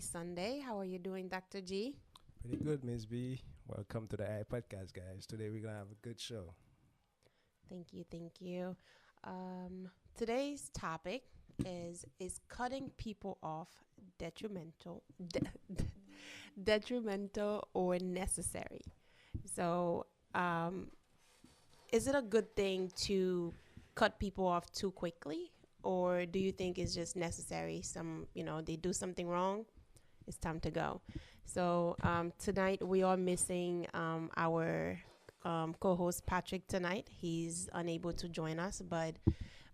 Sunday. How are you doing, Dr. G? Pretty good, Miss B. Welcome to the AI podcast, guys. Today we're gonna have a good show. Thank you, thank you. Today's topic is cutting people off detrimental, detrimental or necessary. So, um, is it a good thing to cut people off too quickly, or do you think it's just necessary? They do something wrong, it's time to go. So tonight we are missing our co-host Patrick tonight. He's unable to join us, but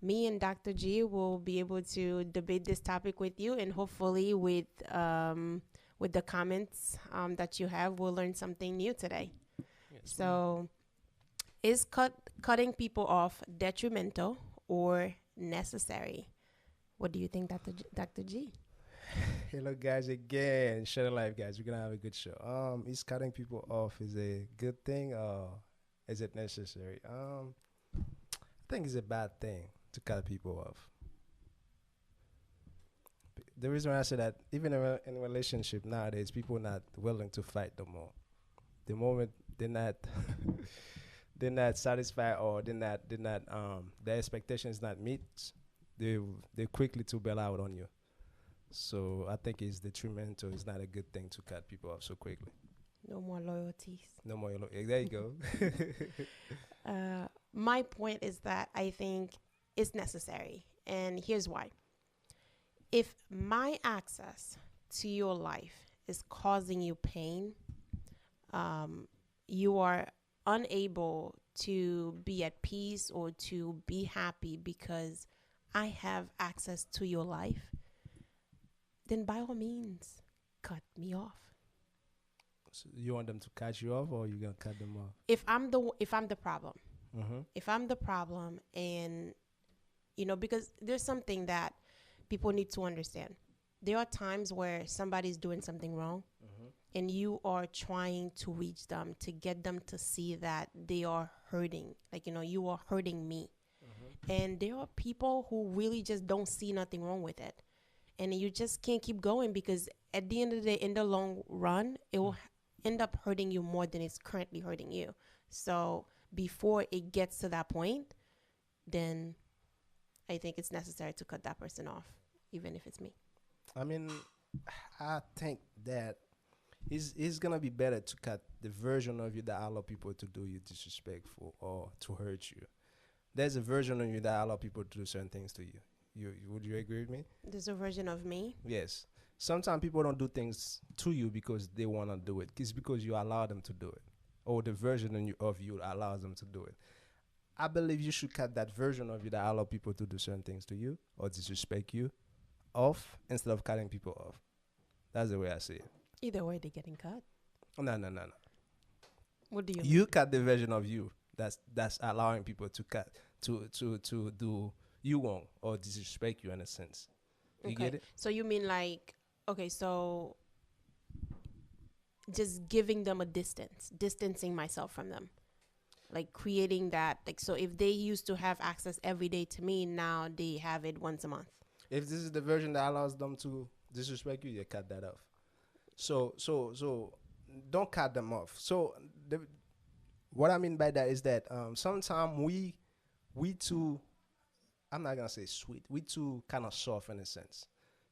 me and Dr. G will be able to debate this topic with you, and hopefully with the comments that you have, we'll learn something new today. Yes, ma'am. So, is cutting people off detrimental or necessary? What do you think, Dr. G? Hello, guys, again. Share the life, guys. We're gonna have a good show. Is cutting people off is a good thing or is it necessary? I think it's a bad thing to cut people off. The reason why I say that, even in a relationship nowadays, people not willing to fight no more. The moment they're not they're not satisfied or their expectations not meet, they they quickly to bail out on you. So I think it's detrimental. It's not a good thing to cut people off so quickly. No more loyalties. No more. There you go. My point is that I think it's necessary, and here's why. If my access to your life is causing you pain, you are unable to be at peace or to be happy because I have access to your life, then by all means, cut me off. So you want them to cut you off, or you gonna cut them off? If I'm the problem, Mm-hmm. if I'm the problem, and because there's something that people need to understand. There are times where somebody's doing something wrong, Mm-hmm. and you are trying to reach them to get them to see that they are hurting. Like, you are hurting me. Mm-hmm. And there are people who really just don't see nothing wrong with it. And you just can't keep going because at the end of the day, in the long run, it will end up hurting you more than it's currently hurting you. So before it gets to that point, then I think it's necessary to cut that person off, even if it's me. I mean, I think that it's gonna be better to cut the version of you that allow people to do you disrespectful or to hurt you. There's a version of you that allow people to do certain things to you. Would you agree with me? There's a version of me. Yes. Sometimes people don't do things to you because they want to do it. It's because you allow them to do it, or the version of you allows them to do it. I believe you should cut that version of you that allow people to do certain things to you or disrespect you off instead of cutting people off. That's the way I see it. Either way, they're getting cut. No, no, no, no. What do you mean? You cut the version of you that's allowing people to cut to do you wrong or disrespect you in a sense. You Okay. get it? So you mean like, okay, so just giving them a distance, distancing myself from them. Like creating that, like, so if they used to have access every day to me, now they have it once a month. If this is the version that allows them to disrespect you, you cut that off. So don't cut them off. So what I mean by that is that sometimes we too, I'm not gonna say sweet, we too kind of soft in a sense.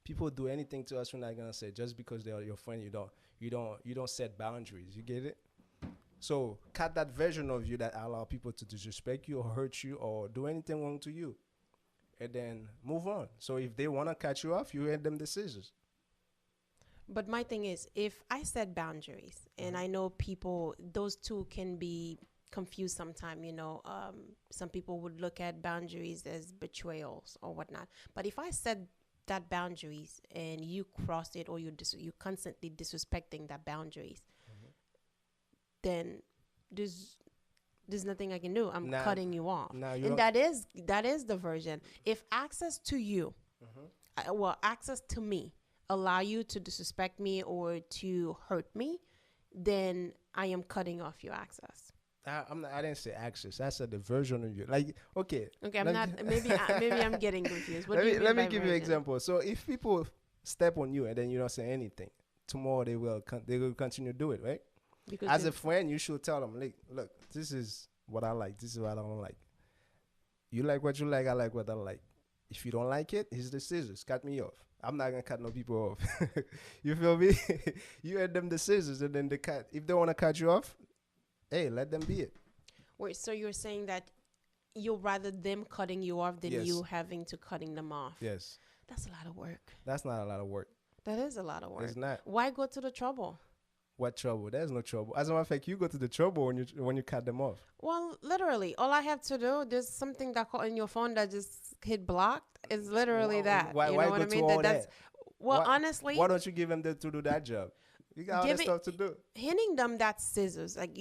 People do anything to us, we're not gonna say just because they are your friend. You don't set boundaries. You get it? So cut that version of you that allow people to disrespect you or hurt you or do anything wrong to you, and then move on. So if they wanna cut you off, you hand them the scissors. But my thing is, if I set boundaries, and I know people, those two can be confused sometimes, some people would look at boundaries as betrayals or whatnot. But if I set that boundaries and you cross it, or you constantly disrespecting that boundaries, then there's there's nothing I can do. I'm Now, cutting you off. now you And don't. that is the version. If access to you, access to me allow you to disrespect me or to hurt me, then I am cutting off your access. I didn't say access. I said the version of you. Like, okay. Okay, I'm let not. me- Maybe I'm getting confused. What let do you me mean let me by give you an version? example. So if people step on you and then you don't say anything, tomorrow they will continue to do it, right? Because As a friend, you should tell them, like, look, this is what I like, this is what I don't like. You like what you like, I like what I like. If you don't like it, here's the scissors. Cut me off. I'm not gonna cut no people off. You feel me? You hand them the scissors and then they cut. If they wanna cut you off, hey, let them be it. wait, so you're saying that you'd rather them cutting you off than Yes. you having to cutting them off? Yes. That's a lot of work. That's not a lot of work. That is a lot of work. It's not. Why go to the trouble? What trouble? There's no trouble. As a matter of fact, you go to the trouble when you cut them off. Well, literally, all I have to do, there's something that call in your phone that just hit blocked. It's literally that. Why, you why know go what I to mean? all That's that? well, Why- honestly, Why don't you give them to do that job? You got all Give that it- stuff to do. handing them that scissors, like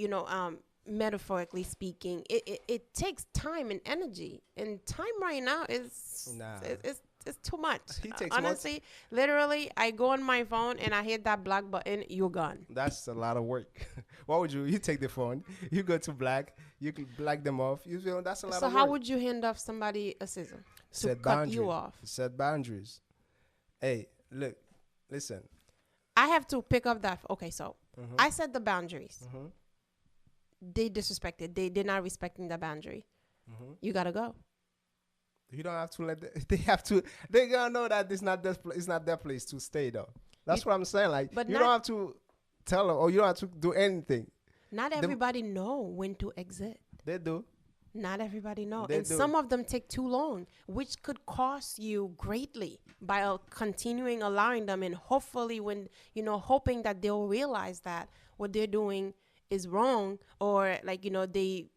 metaphorically speaking, it takes time and energy, and time right now is Nah. it's too much. He takes months. Honestly, literally, I go on my phone and I hit that black button, you're gone. That's a lot of work. What would you take the phone, you go to black, you can black them off. You feel that's a lot So of how work. would you hand off somebody a scissor to Set cut boundaries. you off? Set boundaries. Hey, look, listen. I have to pick up that. Okay, so Mhm. I set the boundaries. Mhm. They disrespected. They're not respecting the boundary. Mhm. You gotta go. You don't have to let they have to. They gonna know that it's not their place to stay though. That's what I'm saying. Like but you not- don't have to tell them or you don't have to do anything. Not everybody know when to exit. They do. Not everybody know, They and do. some of them take too long, which could cost you greatly by continuing allowing them, and hopefully, when hoping that they'll realize that what they're doing is wrong, or they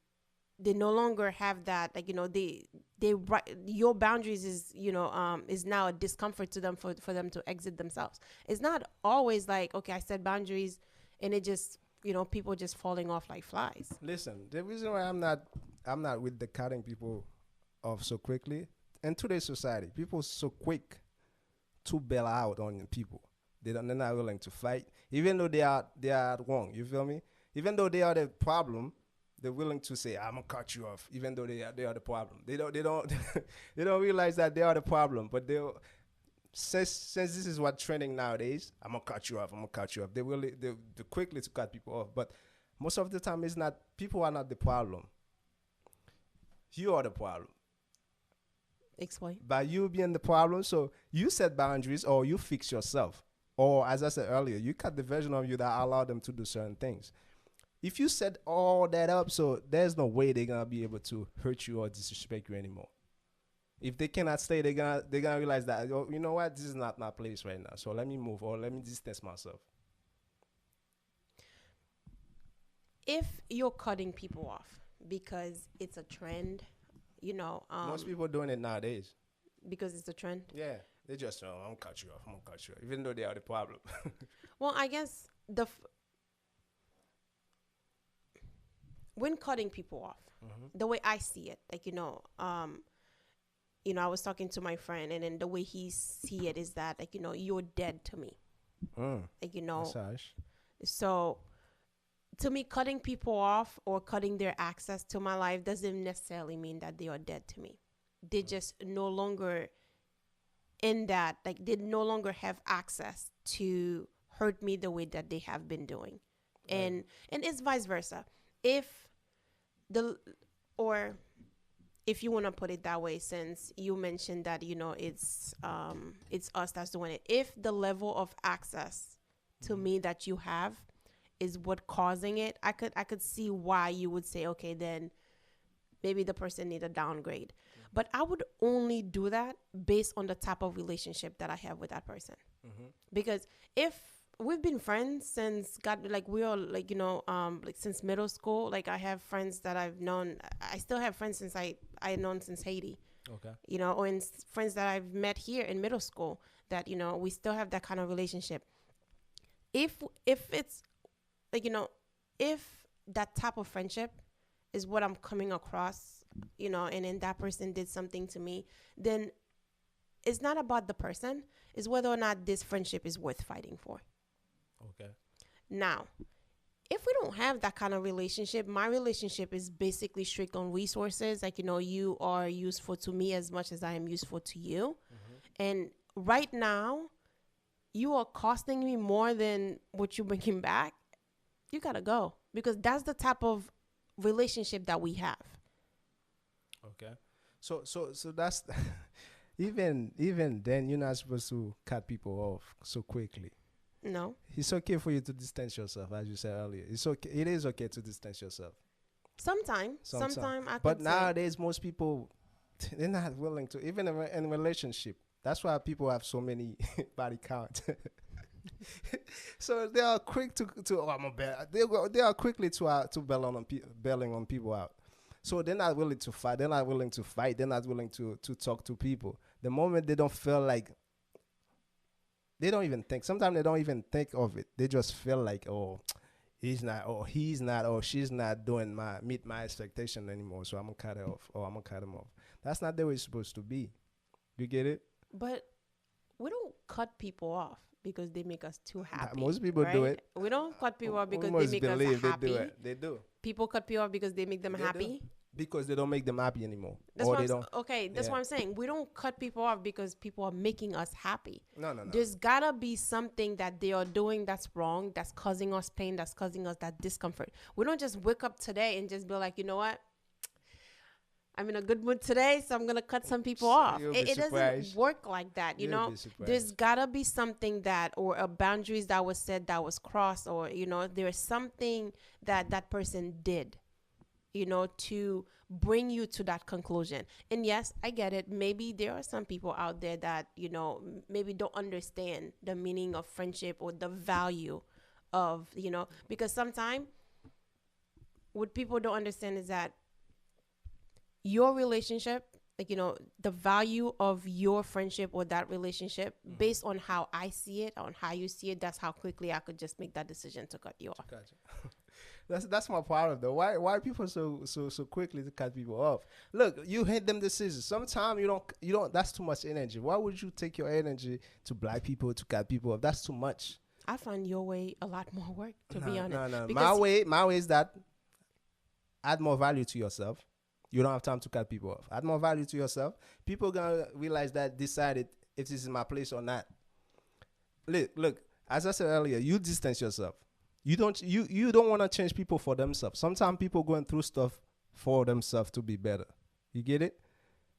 no longer have that, your boundaries is now a discomfort to them for them to exit themselves. It's not always like, okay, I set boundaries and it just people just falling off like flies. Listen, the reason why I'm not with the cutting people off so quickly in today's society, people so quick to bail out on people. They're not willing to fight, even though they are wrong. You feel me? Even though they are the problem, they're willing to say, "I'm gonna cut you off," even though they are the problem. They don't they don't realize that they are the problem, but they. Since this is what trending nowadays, I'm gonna cut you off. I'm gonna cut you off. They're quickly to cut people off, but most of the time it's not. People are not the problem. You are the problem. Explain. By you being the problem, so you set boundaries or you fix yourself, or as I said earlier, you cut the version of you that allow them to do certain things. If you set all that up, so there's no way they're gonna be able to hurt you or disrespect you anymore. If they cannot stay, they're gonna realize that, oh, you know what, this is not my place right now. So let me move or let me distance myself. If you're cutting people off because it's a trend, Most people doing it nowadays. because it's a trend. Yeah, they just I'm gonna cut you off. I'm gonna cut you off, even though they are the problem. Well, I guess when cutting people off, the way I see it, I was talking to my friend, and then the way he see it is that, you're dead to me. That's harsh. So to me, cutting people off or cutting their access to my life doesn't necessarily mean that they are dead to me. They just no longer in that, they no longer have access to hurt me the way that they have been doing. And it's vice versa. If you want to put it that way, since you mentioned that, it's us that's doing it. If the level of access to me that you have is what causing it, I could see why you would say, okay, then maybe the person need a downgrade. But I would only do that based on the type of relationship that I have with that person. Because if we've been friends since since middle school, I have friends that I've known. I still have friends since I known since Haiti. Okay. Or friends that I've met here in middle school that, we still have that kind of relationship. If it's if that type of friendship is what I'm coming across, and then that person did something to me, then it's not about the person. It's whether or not this friendship is worth fighting for. Okay. Now, if we don't have that kind of relationship, my relationship is basically strict on resources. You are useful to me as much as I am useful to you. And right now, you are costing me more than what you're bringing back, you gotta go, because that's the type of relationship that we have. Okay. So that's even then you're not supposed to cut people off so quickly. No, It's okay for you to distance yourself, as you said earlier. It's okay. It is okay to distance yourself. sometime I But could say, nowadays, most people they're not willing to, even in relationship. That's why people have so many body count. So they are quick to oh, I'm a bad. They are quickly to bailing on people out. So they're not willing to fight. They're not willing to fight. They're not willing to talk to people. The moment they don't feel like, they don't even think. Sometimes they don't even think of it. They just feel like, oh, he's not, or she's not doing meet my expectation anymore. So I'm gonna cut it off, or I'm gonna cut him off. That's not the way it's supposed to be. You get it? but we don't cut people off because they make us too happy. Most people do right? it. We don't cut people off because they Almost make us believe they happy. do it. They do. People cut people off because they make them They do. happy. Because they don't make them happy anymore. That's Or what they I'm, don't. okay, that's Yeah. what I'm saying. We don't cut people off because people are making us happy. No. There's gotta be something that they are doing that's wrong, that's causing us pain, that's causing us that discomfort. We don't just wake up today and just be like, you know what? I'm in a good mood today, so I'm gonna cut some people off. You'll be It doesn't surprised. work like that, you You'll know. be surprised. There's gotta be something that, or a boundaries that was set, that was crossed, or there's something that that person did, to bring you to that conclusion. And yes, I get it. Maybe there are some people out there that, maybe don't understand the meaning of friendship or the value of, because sometimes what people don't understand is that your relationship, like, the value of your friendship or that relationship, based on how I see it, on how you see it, that's how quickly I could just make that decision to cut you off. Gotcha. That's my problem though. Why people so quickly to cut people off? Look, you hate them decisions. Sometimes you don't. That's too much energy. Why would you take your energy to black people, to cut people off? That's too much. I find your way a lot more work, to be honest. No. Because My way is that add more value to yourself. You don't have time to cut people off. Add more value to yourself. People gonna realize that, decided if this is my place or not. Look, as I said earlier, you distance yourself. You don't want to change people for themselves. Sometimes people going through stuff for themselves to be better. You get it?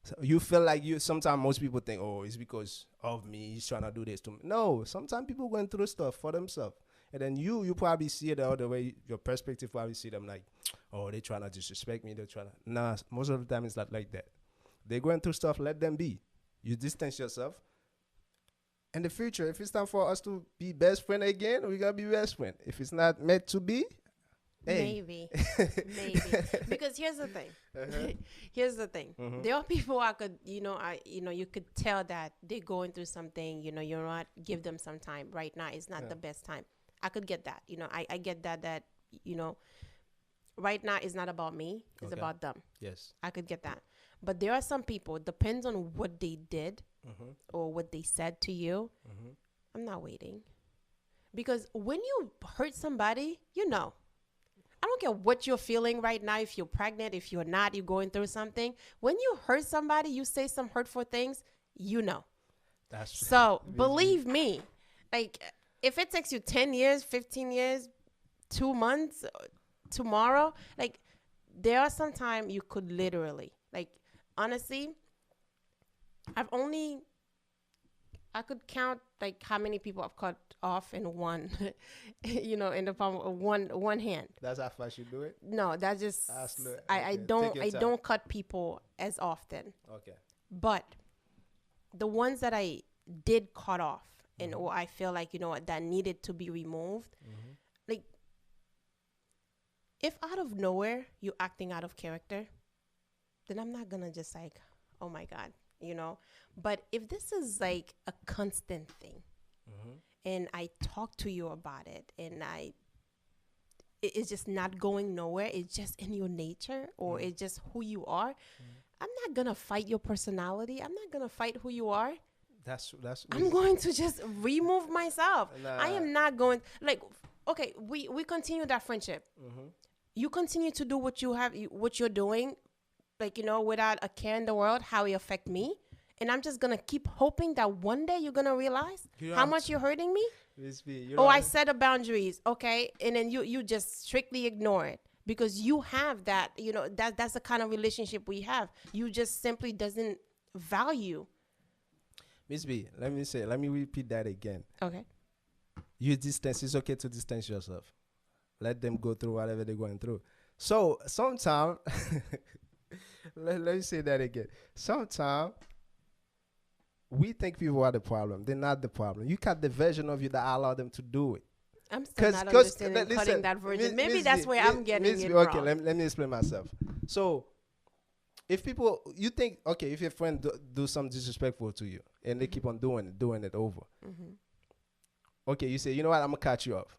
So you feel like sometimes most people think, oh, it's because of me. He's trying to do this to me. No, sometimes people going through stuff for themselves. And then you probably see it the other way. Your perspective probably see them like, oh, they trying to disrespect me. They're trying to. Nah, most of the time it's not like that. They're going through stuff. Let them be. You distance yourself. In the future, if it's time for us to be best friend again, we gotta be best friend. If it's not meant to be, hey. maybe. Because here's the thing. Uh-huh. Here's the thing. There are people I could, you could tell that they're going through something. You're not, give them some time. Right now is not the best time. I could get that. I get that right now is not about me. It's about them. Yes. I could get that. But there are some people, it depends on what they did or what they said to you. I'm not waiting. Because when you hurt somebody, I don't care what you're feeling right now. If you're pregnant, if you're not, you're going through something. When you hurt somebody, you say some hurtful things, That's So believe me, like, if it takes you 10 years, 15 years, 2 months, tomorrow, like, there are some time you could literally, like, honestly, I could count like how many people I've cut off in one, in the palm of one hand. That's how fast you do it. No, that's just I Okay. don't Take your I time. don't cut people as often. Okay. But the ones that I did cut off and or I feel like that needed to be removed, like, if out of nowhere you acting out of character, then I'm not gonna just like, oh my God, But if this is like a constant thing, and I talk to you about it, and it's just not going nowhere, it's just in your nature, or it's just who you are, I'm not gonna fight your personality. I'm not gonna fight who you are. I'm going to just remove myself. I am not going, like, okay, we continue that friendship. You continue to do what you're doing, like, without a care in the world, how it affect me. and I'm just gonna keep hoping that one day you're gonna realize You how have much to- you're hurting me. You Oh, know, I set a boundaries, okay, and then you just strictly ignore it because you have that. That's the kind of relationship we have. You just simply doesn't value. Miss B, let me repeat that again. Okay. You distance. It's okay to distance yourself. Let them go through whatever they're going through. So sometimes, let me say that again. Sometimes we think people are the problem. They're not the problem. You got the version of you that allow them to do it. I'm still not understanding listen, cutting that version. Maybe Miss that's B, where I'm getting Miss it B, wrong. okay, let me explain myself. So if people, you think, okay, if your friend do something disrespectful to you and they keep on doing it over, okay, you say, you know what, I'm gonna cut you off.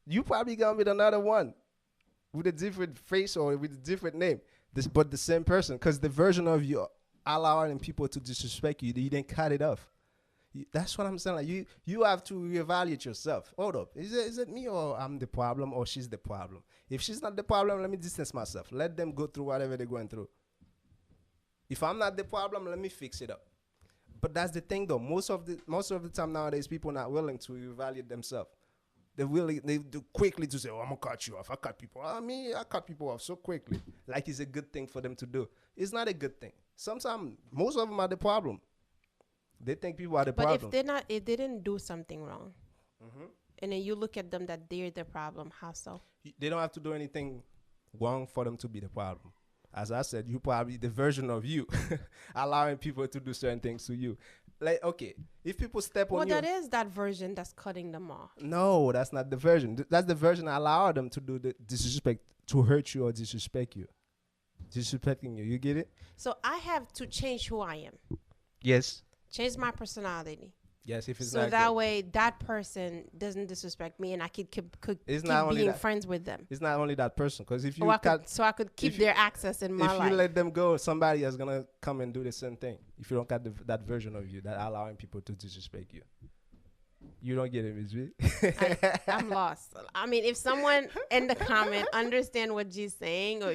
You probably gonna meet another one with a different face or with a different name, but the same person, because the version of you allowing people to disrespect you, you didn't cut it off. That's what I'm saying. Like you have to reevaluate yourself. Hold up, is it me or I'm the problem or she's the problem? If she's not the problem, let me distance myself. Let them go through whatever they're going through. If I'm not the problem, let me fix it up. But that's the thing, though. Most of the time nowadays, people are not willing to evaluate themselves. They do quickly to say, "Oh, I'm gonna cut you off." I cut people. I cut people off so quickly, like it's a good thing for them to do. It's not a good thing. Sometimes most of them are the problem. They think people are the problem. But if they didn't do something wrong, and then you look at them that they're the problem, how so? They don't have to do anything wrong for them to be the problem. As I said, you probably the version of you allowing people to do certain things to you. Like, okay, if people step on you. Well, that is that version that's cutting them off. No, that's not the version. That's the version I allow them to do the disrespect, to hurt you or disrespect you. Disrespecting you. You get it? So I have to change who I am. Yes. Change my personality. Yes, if it's so not that good. way that person doesn't disrespect me and I could keep It's not only being that. friends with them. It's not only that person, because if you I could keep if their access in my if life. you let them go, somebody is gonna come and do the same thing. If you don't got that version of you that allowing people to disrespect you, you don't get it, Ms. B. I'm lost. I mean, if someone in the comment understand what G's saying, or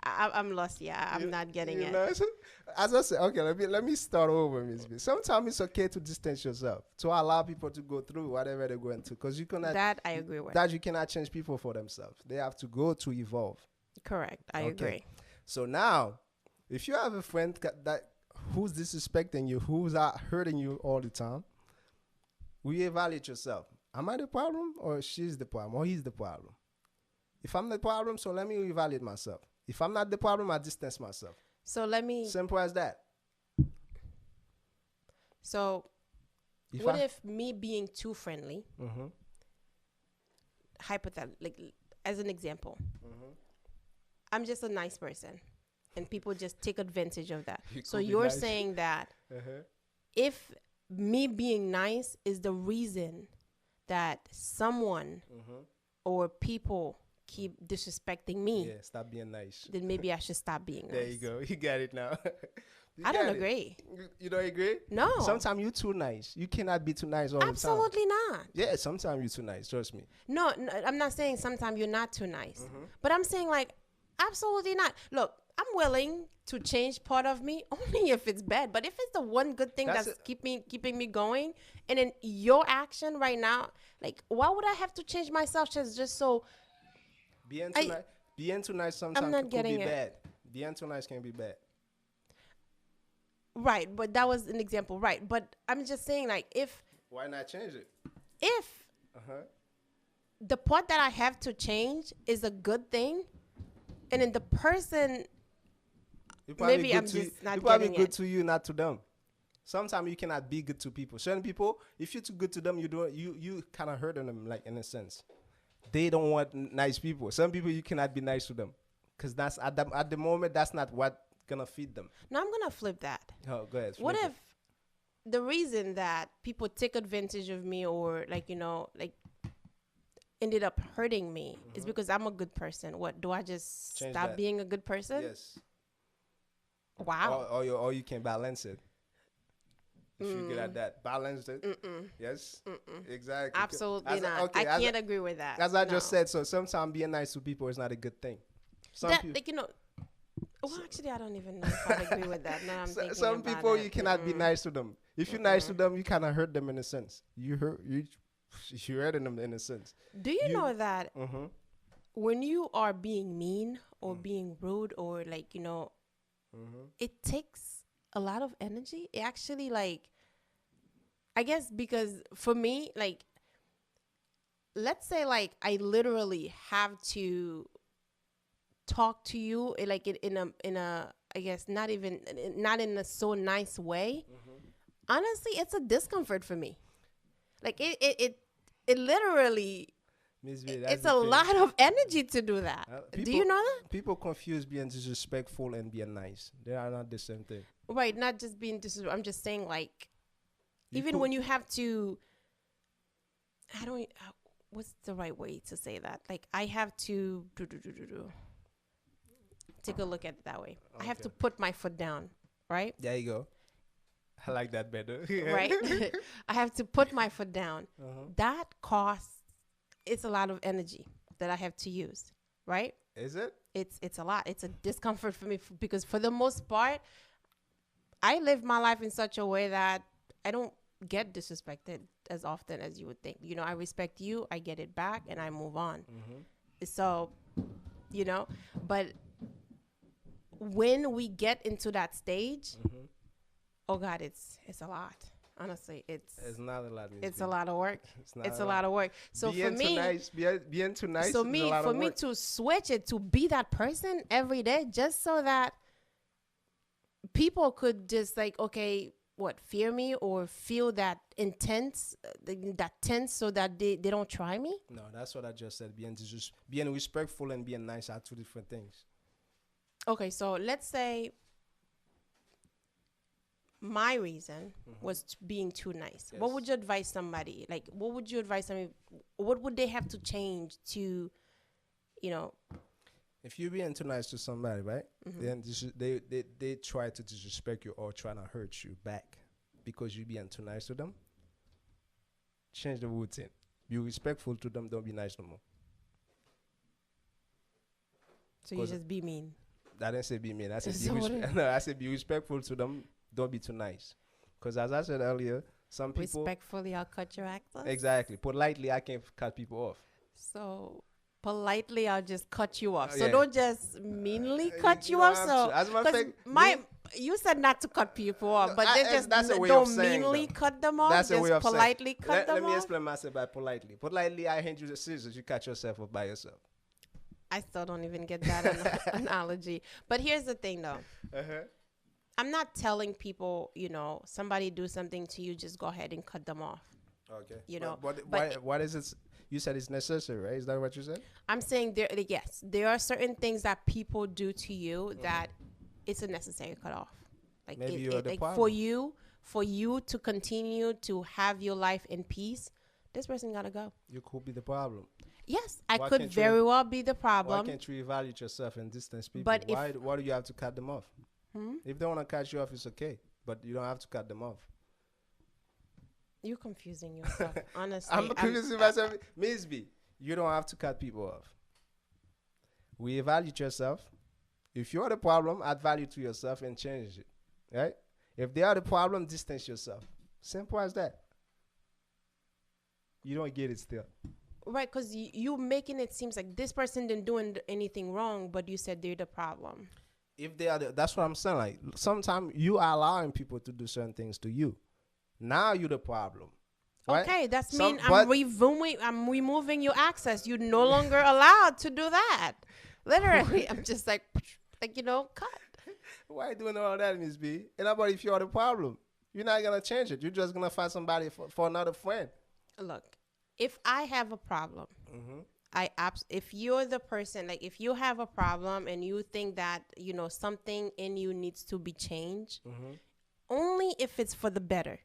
I'm lost. Yeah, I'm not getting it. As I said, okay, let me start over, Ms. B. Sometimes it's okay to distance yourself, to allow people to go through whatever they're going through, because you cannot. That I agree with. That you cannot change people for themselves. They have to go to evolve. Correct. I agree. So now, if you have a friend that who's disrespecting you, who's hurting you all the time, reevaluate yourself. Am I the problem, or she's the problem, or he's the problem? If I'm the problem, so let me reevaluate myself. If I'm not the problem, I distance myself. So let me. Simple as that. So, what if me being too friendly, hypothetically, like, as an example, I'm just a nice person, and people just take advantage of that. So you're nice. Saying that if me being nice is the reason that someone or people keep disrespecting me. Yeah, stop being nice. Then maybe I should stop being nice. There you go. You got it now. I don't agree. You don't agree? No. Sometimes you're too nice. You cannot be too nice all the time. Absolutely not. Yeah, sometimes you're too nice. Trust me. No, I'm not saying sometimes you're not too nice. But I'm saying, like, absolutely not. Look, I'm willing to change part of me only if it's bad. But if it's the one good thing that's keeping me going, and then your action right now, like, why would I have to change myself just so... Being too nice sometimes could be bad. Being too nice can be bad. Right, but that was an example. Right, but I'm just saying, like, if... Why not change it? If the part that I have to change is a good thing, and then the person... Maybe I'm just not getting it. It's probably good to you, not to them. Sometimes you cannot be good to people. Certain people, if you're too good to them, you kind of hurting them, like, in a sense. They don't want nice people. Some people you cannot be nice to them, because that's at the moment that's not what gonna feed them. No, I'm gonna flip that. Oh, go ahead. What if the reason that people take advantage of me, or like ended up hurting me, is because I'm a good person? What, do I just stop being a good person? Yes. Wow. Or you can balance it. If you're good at that, balance it. Yes, exactly. Absolutely not. Okay, I can't agree with that. As I just said, so sometimes being nice to people is not a good thing. Well, actually, I don't even know if I agree with that. Now I'm thinking Some about people it. you cannot be nice to them. If you're nice to them, you kind of hurt them in a sense. You hurting them in a sense. Do you know that Mm-hmm. when you are being mean or being rude or like, it takes a lot of energy? It actually, like, I guess because for me, like, let's say like I literally have to talk to you like in a I guess not in a so nice way. Honestly, it's a discomfort for me. Like it literally Miss V, that's it's the a thing. lot of energy to do that. Do you know that? People confuse being disrespectful and being nice. They are not the same thing. Right, not just being disrespectful. I'm just saying like You even could- when you have to I don't what's the right way to say that? Like I have to take a look at it that way. I have to Okay. put my foot down, right? There you go. I like that better. Right? I have to put my foot down. Uh-huh. That costs it's a lot of energy that I have to use, right? Is it? It's a lot. It's a discomfort for me because for the most part, I live my life in such a way that I don't get disrespected as often as you would think. I respect you, I get it back, and I move on. So, but when we get into that stage, oh God, it's a lot. Honestly, it's not a lot. it's a lot of work. It's a lot. lot of work. So being for me, too nice, being too nice. so is me a lot for of me work. to switch it to be that person every day, just so that people could just like fear me or feel that intense, that tense, so that they don't try me. No, that's what I just said. Being respectful and being nice are two different things. Okay, so let's say my reason was being too nice. Yes. What would you advise somebody? Like, what would you advise somebody? What would they have to change to, If you're being too nice to somebody, right? Then they try to disrespect you or try to hurt you back because you're being too nice to them. Change the routine. Be respectful to them. Don't be nice no more. so you just be mean? I didn't say be mean. I said So what no, I said be respectful to them. Don't be too nice. Because as I said earlier, some people Respectfully, I'll cut your access. exactly politely I can cut people off. So politely, I'll just cut you off. So Yeah. don't just meanly cut you you don't off. have So to. As a matter of 'cause fact, you said not to cut people off, but they just that's a way don't of saying meanly them. cut them off. That's a just way of saying. politely cut Let them me off. explain myself by politely. Politely, I hand you the scissors. You cut yourself off by yourself. I still don't even get that analogy. But here's the thing, though. I'm not telling people, somebody do something to you, just go ahead and cut them off. Okay. but what is it? You said it's necessary, right? Is that what you said? I'm saying there are certain things that people do to you that it's a necessary cut off. Like Maybe you're the like problem. for you to continue to have your life in peace, this person gotta go. You could be the problem. Yes, I Why could can't you- very well be the Why problem. can't you evaluate yourself and distance people? But if- Why do you have to cut them off? If they want to cut you off, it's okay. But you don't have to cut them off. You're confusing yourself, honestly. I'm confusing myself. Miss B, you don't have to cut people off. We evaluate yourself. If you're the problem, add value to yourself and change it. Right? If they are the problem, distance yourself. Simple as that. You don't get it still. Right, because you making it seems like this person didn't do anything wrong, but you said they're the problem. If they are, that's what I'm saying. Like sometimes you are allowing people to do certain things to you. Now you're the problem. Right? Okay, that's Some- mean but- I'm removing your access. You're no longer allowed to do that. Literally, I'm just like cut. Why you doing all that, Miss B? And about if you're the problem, you're not gonna change it. You're just gonna find somebody for another friend. Look, if I have a problem, if you're the person, like if you have a problem and you think that something in you needs to be changed, only if it's for the better.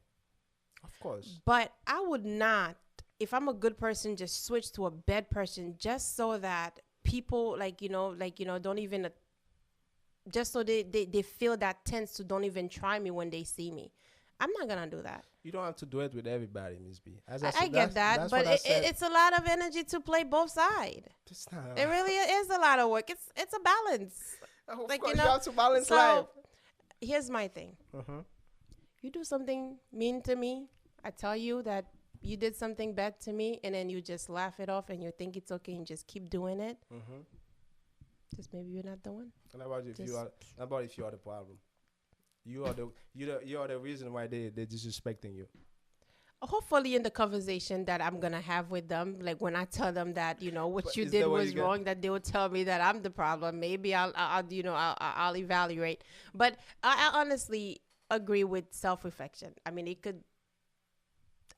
Of course. But I would not, if I'm a good person, just switch to a bad person just so that people don't even, just so they feel that tense to don't even try me when they see me. I'm not going to do that. You don't have to do it with everybody, Miss B. As I said, get that, that's but what I said. it's a lot of energy to play both sides. It's not, It really is a lot of work. It's a balance. Of Like, course, you have to balance life. so here's my thing. Uh-huh. You do something mean to me, I tell you that you did something bad to me, and then you just laugh it off and you think it's okay and just keep doing it. Uh-huh. Just maybe you're not the one. And about if Just you are, about if you are the problem, you are the reason why they disrespecting you. hopefully in the conversation that I'm gonna have with them, like when I tell them that what But you is did that what you was get? wrong, that they will tell me that I'm the problem. Maybe I'll evaluate. But I honestly agree with self-reflection. I mean, it could.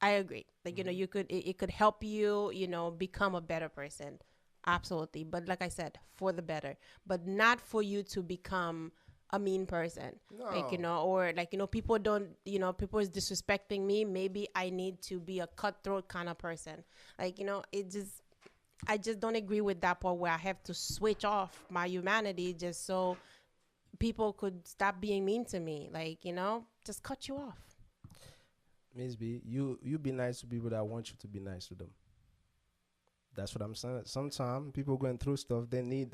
I agree. Like Mhm. you could it could help you become a better person. Absolutely. But like I said, for the better, but not for you to become a mean person. Like, No. or like, people don't, people is disrespecting me. Maybe I need to be a cutthroat kind of person. Like, I just don't agree with that part where I have to switch off my humanity just so people could stop being mean to me. Like, just cut you off. Miss B, you be nice to people that want you to be nice to them. That's what I'm saying. Sometimes people going through stuff, they need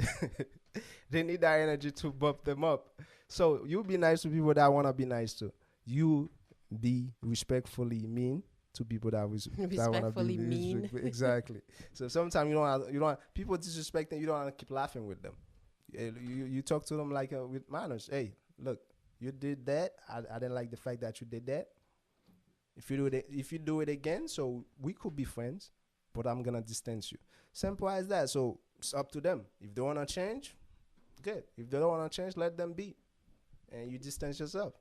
they need that energy to bump them up. So you be nice to people that want to be nice to. You be respectfully mean to people that want to Respectfully be mean. exactly. So sometimes you don't people disrespecting, you don't want to keep laughing with them. You talk to them like with manners. Hey, look, you did that. I didn't like the fact that you did that. If you do it again, so we could be friends, but I'm gonna distance you. Simple as that. So it's up to them. If they wanna change, good. If they don't wanna change, let them be, and you distance yourself.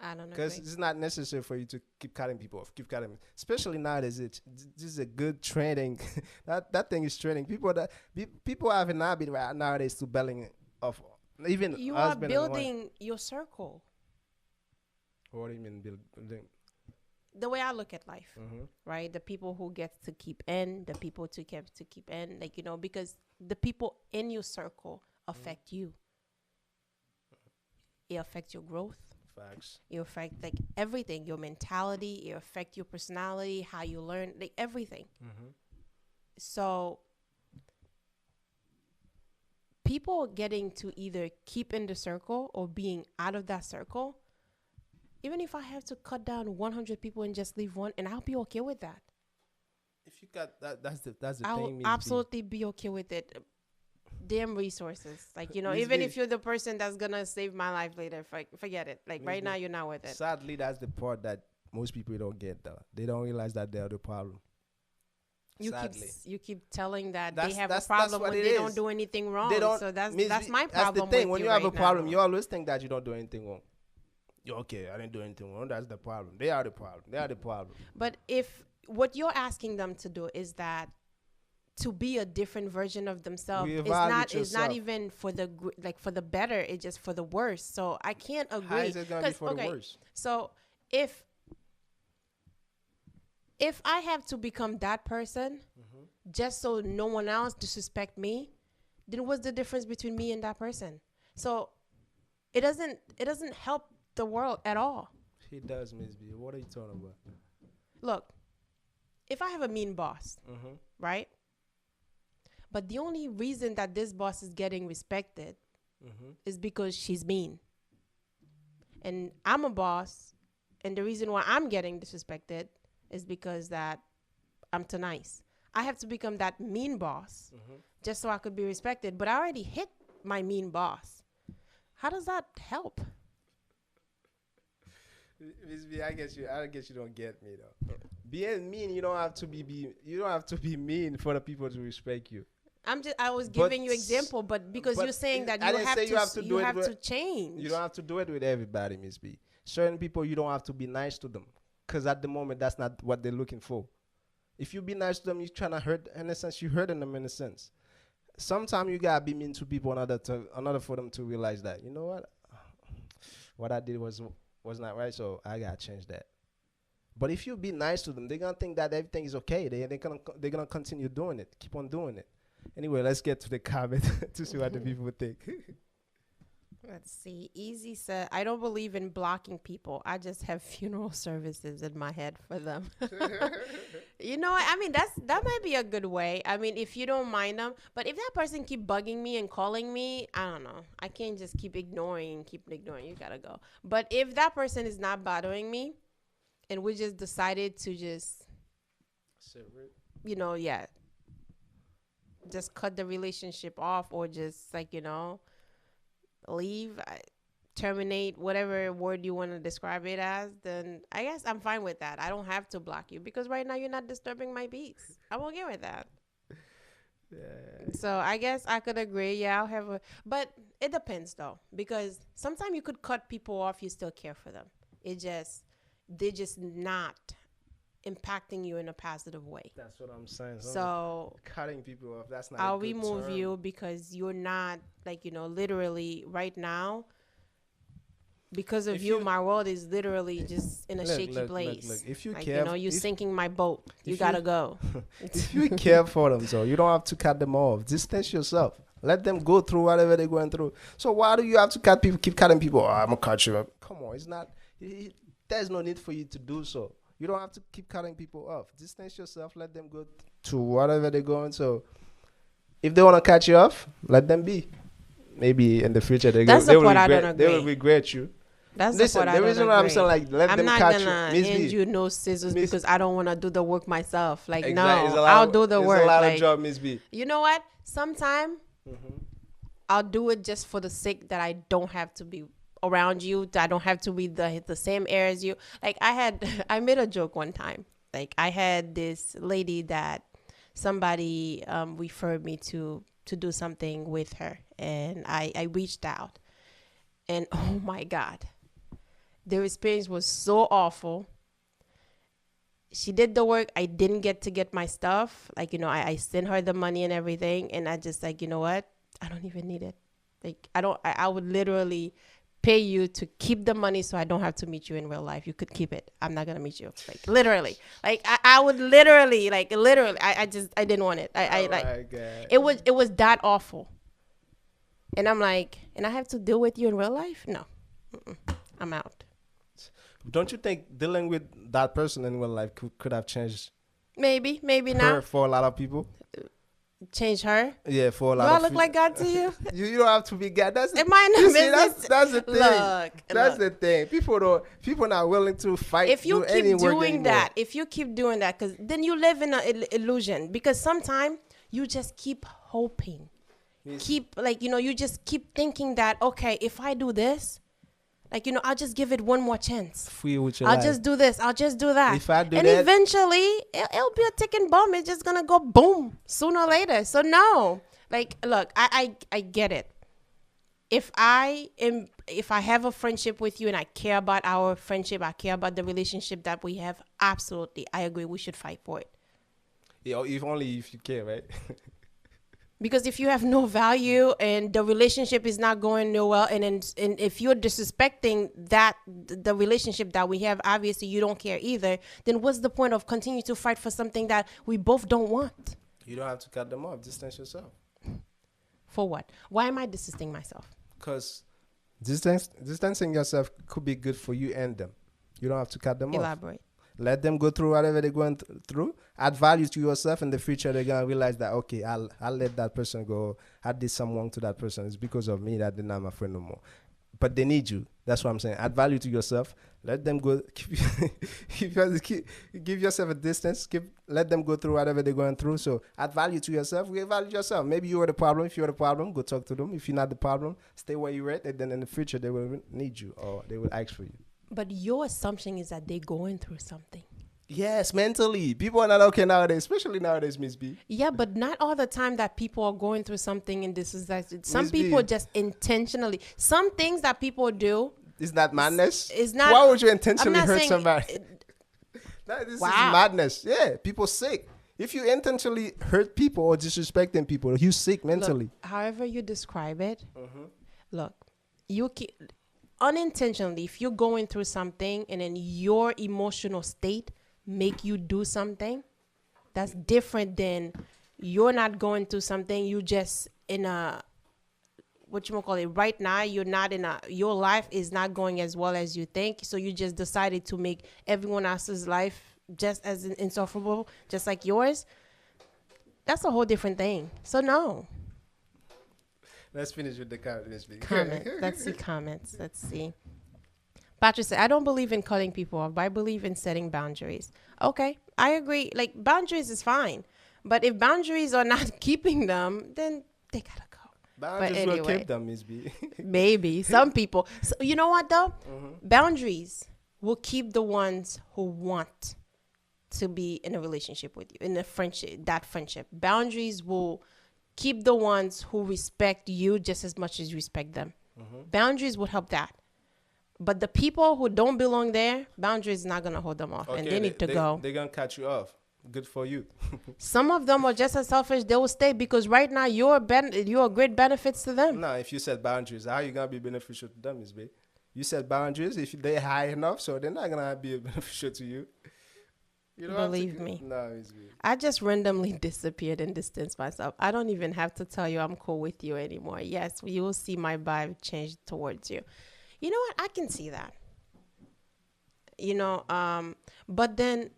I don't Because agree. it's not necessary for you to keep cutting people off. Keep cutting, especially nowadays. This is a good trending. that thing is trending. People have an habit right nowadays to belling off, even You are husband and wife. building your circle. What do you mean building? The way I look at life, Mm-hmm. right? The people who get to keep in, the people to keep in, like because the people in your circle affect you. It affects your growth. Facts. It affect like everything, your mentality. It affect your personality, how you learn, like everything. Mm-hmm. So people getting to either keep in the circle or being out of that circle. Even if I have to cut down 100 people and just leave one, and I'll be okay with that. If you got that, that's the I will thing, Miss B. absolutely be okay with it. Damn resources. Like, Miss even B. if you're the person that's going to save my life later, forget it. Like, Miss right B. now, you're not with it. Sadly, that's the part that most people don't get. Though they don't realize that they're the problem. Sadly, You keep telling that That's- they have a that's problem what when it they is. don't do anything wrong. they don't. So that's Miss that's B, my that's the problem thing. with When you you have right a problem, now. you always think that you don't do anything wrong. You're okay. I didn't do anything wrong. That's the problem. They are the problem. They are the problem. But if what you're asking them to do is that to be a different version of themselves Reevaluate is not yourself. even for the like for the better. It's just for the worse. So I can't How agree. is it gonna be for the Okay, worst? so if I have to become that person Mm-hmm. just so no one else disrespect me, then what's the difference between me and that person? So it doesn't help the world at all. He does, Miss B. What are you talking about? Look, if I have a mean boss, Mm-hmm. right? But the only reason that this boss is getting respected Mm-hmm. is because she's mean. And I'm a boss, and the reason why I'm getting disrespected is because that I'm too nice. I have to become that mean boss Mm-hmm. just so I could be respected. But I already hit my mean boss. How does that help? Miss B, I guess you don't get me though. Being mean, you don't have to you don't have to be mean for the people to respect you. I was But giving you example, but because but you're saying that I you didn't have say to you have to do you it have with- to change. You don't have to do it with everybody, Miss B. Certain people, you don't have to be nice to them, because at the moment, that's not what they're looking for. If you be nice to them, you're trying to hurt. In a sense, you're hurting them in a sense. Sometimes you gotta be mean to people in order for them to realize that, you know what I did was not right, so I gotta change that. But if you be nice to them, they're gonna think that everything is okay. They're gonna continue doing it, keep on doing it. Anyway, let's get to the comment to see what the people think. Let's see. Easy said, I don't believe in blocking people. I just have funeral services in my head for them. You know what? I mean, that might be a good way. I mean, if you don't mind them, but if that person keep bugging me and calling me, I don't know. I can't just keep ignoring, keep ignoring. You gotta go. But if that person is not bothering me, and we just decided to just, Separate. yeah, just cut the relationship off, or just like leave, terminate, whatever word you want to describe it as, then I guess I'm fine with that. I don't have to block you because right now you're not disturbing my peace. I'm okay with that. Yeah. So I guess I could agree. Yeah, I'll have but it depends though, because sometimes you could cut people off, you still care for them. They're just not impacting you in a positive way. That's what I'm saying. So Cutting people off, that's not a I'll good remove term. you because you're not like, literally right now. Because of If you, you my world is literally just in a shaky place. look. If you Like, care, you're if, sinking my boat. You if gotta you- go. if you care for them, so you don't have to cut them off. Distance yourself. Let them go through whatever they're going through. So why do you have to cut people? Keep cutting people. Oh, I'm gonna cut you. Come on, it's not. There's no need for you to do so. You don't have to keep cutting people off. Distance yourself. Let them go to whatever they're going. So if they want to cut you off, let them be. Maybe in the future That's the they will part I don't regret. They will agree. regret you. That's Listen, the part the I reason don't why I'm agree. saying like let I'm them not cut gonna you, Miss hand B. you no scissors Miss- because I don't want to do the work myself. Like, Exactly. It's a no, lot I'll of- do the it's work. a lot Like, of job, Miss B. you know what? Sometime I'll do it just for the sake that I don't have to be around you. That I don't have to be the same air as you. Like I made a joke one time. Like I had this lady that somebody referred me to do something with her, and I reached out, and oh my God, the experience was so awful. She did the work. I didn't get my stuff. Like, I sent her the money and everything. And I just like, you know what? I don't even need it. Like, I would literally pay you to keep the money so I don't have to meet you in real life. You could keep it. I'm not going to meet you. Like, literally. Like, I would literally, I didn't want it. I Oh like, my God. it was that awful. And I'm like, and I have to deal with you in real life? No. Mm-mm. I'm out. Don't you think dealing with that person in real life could have changed Maybe her not. for a lot of people? Change her. Yeah, for a Do lot I of look like God to you? you don't have to be God. That's Am I in the you see, business? that's the thing. Look, That's look. the thing. People not willing to fight. If you do any keep work doing anymore. that, because then you live in an illusion. Because sometimes you just keep hoping, Yes. keep like you just keep thinking that okay, if I do this, like I'll just give it one more chance. Free with your I'll life. just do this. I'll just do that. If I do and that- eventually it'll be a ticking bomb. It's just gonna go boom sooner or later. So no, like look, I get it. If I have a friendship with you and I care about our friendship, I care about the relationship that we have. Absolutely, I agree. We should fight for it. Yeah, if only if you care, right? Because if you have no value and the relationship is not going no well, and if you're disrespecting the relationship that we have, obviously you don't care either. Then what's the point of continuing to fight for something that we both don't want? You don't have to cut them off. Distance yourself. For what? Why am I distancing myself? Because distancing yourself could be good for you and them. You don't have to cut them off. Elaborate. Let them go through whatever they're going through. Add value to yourself. In the future, they're gonna realize that okay, I'll let that person go. I did some wrong to that person. It's because of me that they're not my friend no more. But they need you. That's what I'm saying. Add value to yourself. Let them go. Give yourself a distance. Let them go through whatever they're going through. So add value to yourself. Give value to yourself. Maybe you are the problem. If you're the problem, go talk to them. If you're not the problem, stay where you're at. And then in the future, they will need you or they will ask for you. But your assumption is that they're going through something. Yes, mentally. People are not okay nowadays, especially nowadays, Miss B. Yeah, but not all the time that people are going through something and this is that. Some Miss B. people just intentionally. Some things that people do. Is that madness? It's not. Why would you I'm intentionally not hurt saying- somebody? This is Wow. madness. Yeah, people sick. If you intentionally hurt people or disrespecting people, you sick mentally. Look, however you describe it, Mm-hmm. look, unintentionally, if you're going through something and then your emotional state make you do something, that's different than you're not going through something. You just in a what you call it, right now you're not in a, your life is not going as well as you think, so you just decided to make everyone else's life just as insufferable, just like yours. That's a whole different thing. So no. Let's finish with the comments. Comment. Let's see comments. Let's see. Patrick said, I don't believe in cutting people off, but I believe in setting boundaries. Okay, I agree. Like, boundaries is fine. But if boundaries are not keeping them, then they gotta go. Boundaries But will anyway, keep them, Miss B. maybe. Some people. So, you know what, though? Mm-hmm. Boundaries will keep the ones who want to be in a relationship with you, in a friendship, that friendship. Boundaries will keep the ones who respect you just as much as you respect them. Mm-hmm. Boundaries would help that. But the people who don't belong there, boundaries is not going to hold them off. Okay, and they need to go. They're going to cut you off. Good for you. Some of them are just as selfish. They will stay because right now you're a great benefits to them. No, if you set boundaries, how you going to be beneficial to them, Miss B? You set boundaries. If they're high enough, so they're not going to be beneficial to you. You don't Believe me. No, Miss B. I just randomly disappeared and distanced myself. I don't even have to tell you I'm cool with you anymore. Yes, you will see my vibe change towards you. You know what? I can see that. You know, but then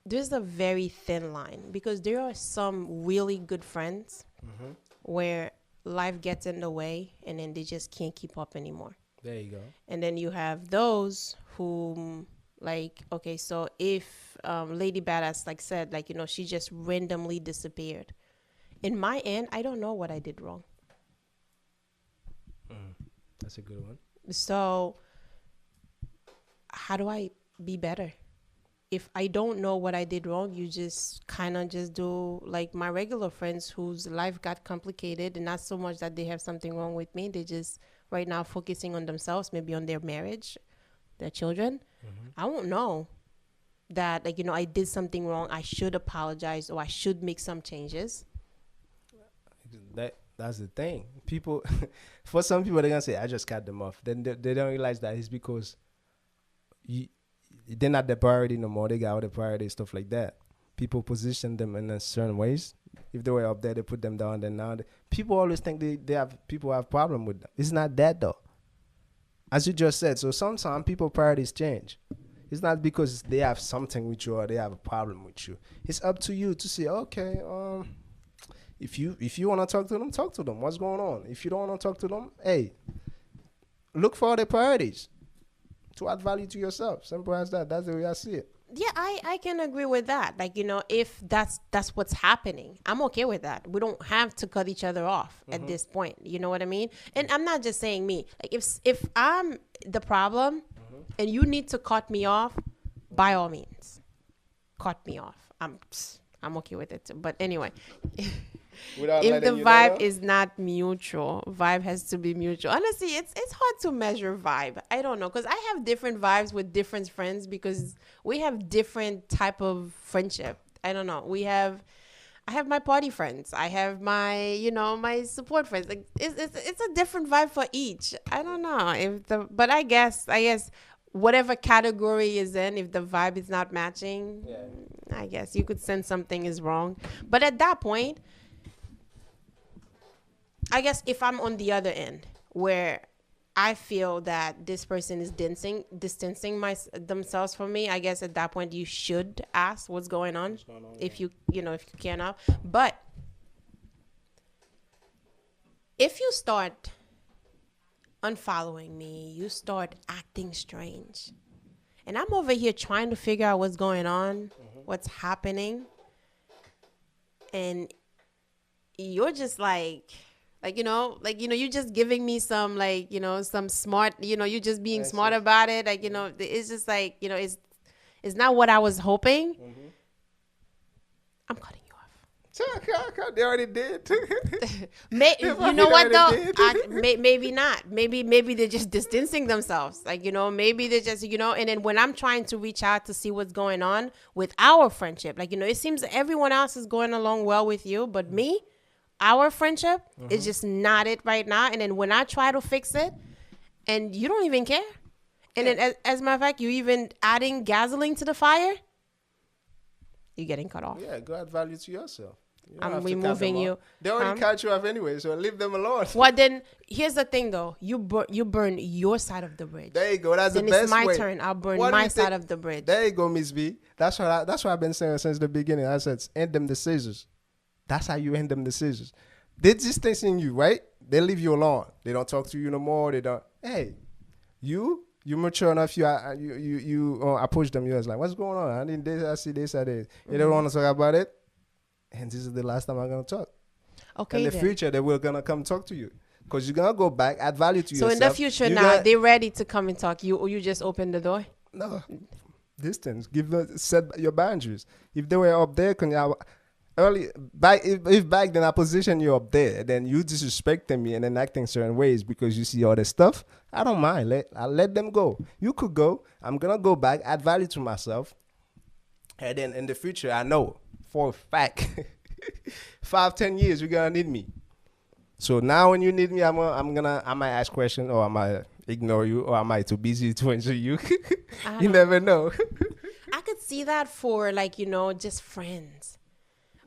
there's a very thin line because there are some really good friends where life gets in the way and then they just can't keep up anymore. There you go. And then you have those who, like, okay, so if Lady Badass, like, said, like, you know, she just randomly disappeared. In my end, I don't know what I did wrong. That's a good one. So how do I be better? If I don't know what I did wrong, you just kind of just do like my regular friends whose life got complicated, and not so much that they have something wrong with me. They just right now focusing on themselves, maybe on their marriage, their children. I won't know that, like, you know, I did something wrong. I should apologize or I should make some changes. That's the thing. People, for some people, they're going to say, I just cut them off. Then they don't realize that it's because they're not the priority no more. They got other priorities, stuff like that. People position them in a certain ways. If they were up there, they put them down. Then now, people always think people have problem with them. It's not that though. As you just said, so sometimes people priorities change. It's not because they have something with you or they have a problem with you. It's up to you to say, okay, if you want to talk to them, talk to them. What's going on? If you don't want to talk to them, hey, look for other priorities to add value to yourself. Simple as that. That's the way I see it. Yeah, I can agree with that. Like, you know, if that's what's happening, I'm okay with that. We don't have to cut each other off at this point. You know what I mean? And I'm not just saying me. Like, if I'm the problem and you need to cut me off, by all means, cut me off. I'm okay with it too. But anyway, if the vibe is not mutual, vibe has to be mutual. Honestly, it's hard to measure vibe. I don't know, because I have different vibes with different friends because we have different type of friendship. I don't know. I have my party friends. I have my, you know, my support friends. Like it's a different vibe for each. I don't know but I guess whatever category is in, if the vibe is not matching, I guess you could sense something is wrong. But at that point, I guess if I'm on the other end where I feel that this person is distancing themselves from me, I guess at that point you should ask what's going on, if you cannot. But if you start unfollowing me, you start acting strange, and I'm over here trying to figure out what's going on, what's happening, and you're just like you're just giving me some, like, you know, some smart, you know, you're just being smart about it. Like, you know, it's just like, you know, it's not what I was hoping. I'm cutting you off. They already did. You know what though? Maybe not. Maybe they're just distancing themselves. Like, you know, maybe they're just, you know, and then when I'm trying to reach out to see what's going on with our friendship, like, you know, it seems everyone else is going along well with you, but me, our friendship is just not it right now. And then when I try to fix it, and you don't even care, and then as a matter of fact, you even adding gasoline to the fire, you're getting cut off. Yeah, go add value to yourself. You don't I'm have to cut them removing off. you. They already cut you off anyway, so leave them alone. Well, then here's the thing, though. You burn your side of the bridge. There you go. That's Then the it's best my way. turn. I'll burn What do my you side think? of the bridge. There you go, Miss B. That's what I've been saying since the beginning. I said, end them the scissors. That's how you end them the scissors. They distancing you, right? They leave you alone. They don't talk to you no more. They don't. Hey, you mature enough. You approach them. You was like, what's going on? I need this. I see this. I this. You don't want to talk about it. And this is the last time I'm gonna talk. Okay. In the then. future, they will gonna come talk to you because you're gonna go back, add value to So yourself. in the future now, they ready to come and talk. You just open the door. No, distance. Give them set your boundaries. If they were up there, early back, if back then I position you up there, then you disrespecting me and then acting certain ways because you see all this stuff. I don't mind. I let them go. You could go. I'm gonna go back, add value to myself, and then in the future, I know for a fact, 5-10 years you're gonna need me. So now when you need me, I might ask questions or I might ignore you or I might too busy to answer you. You never know. I could see that for just friends.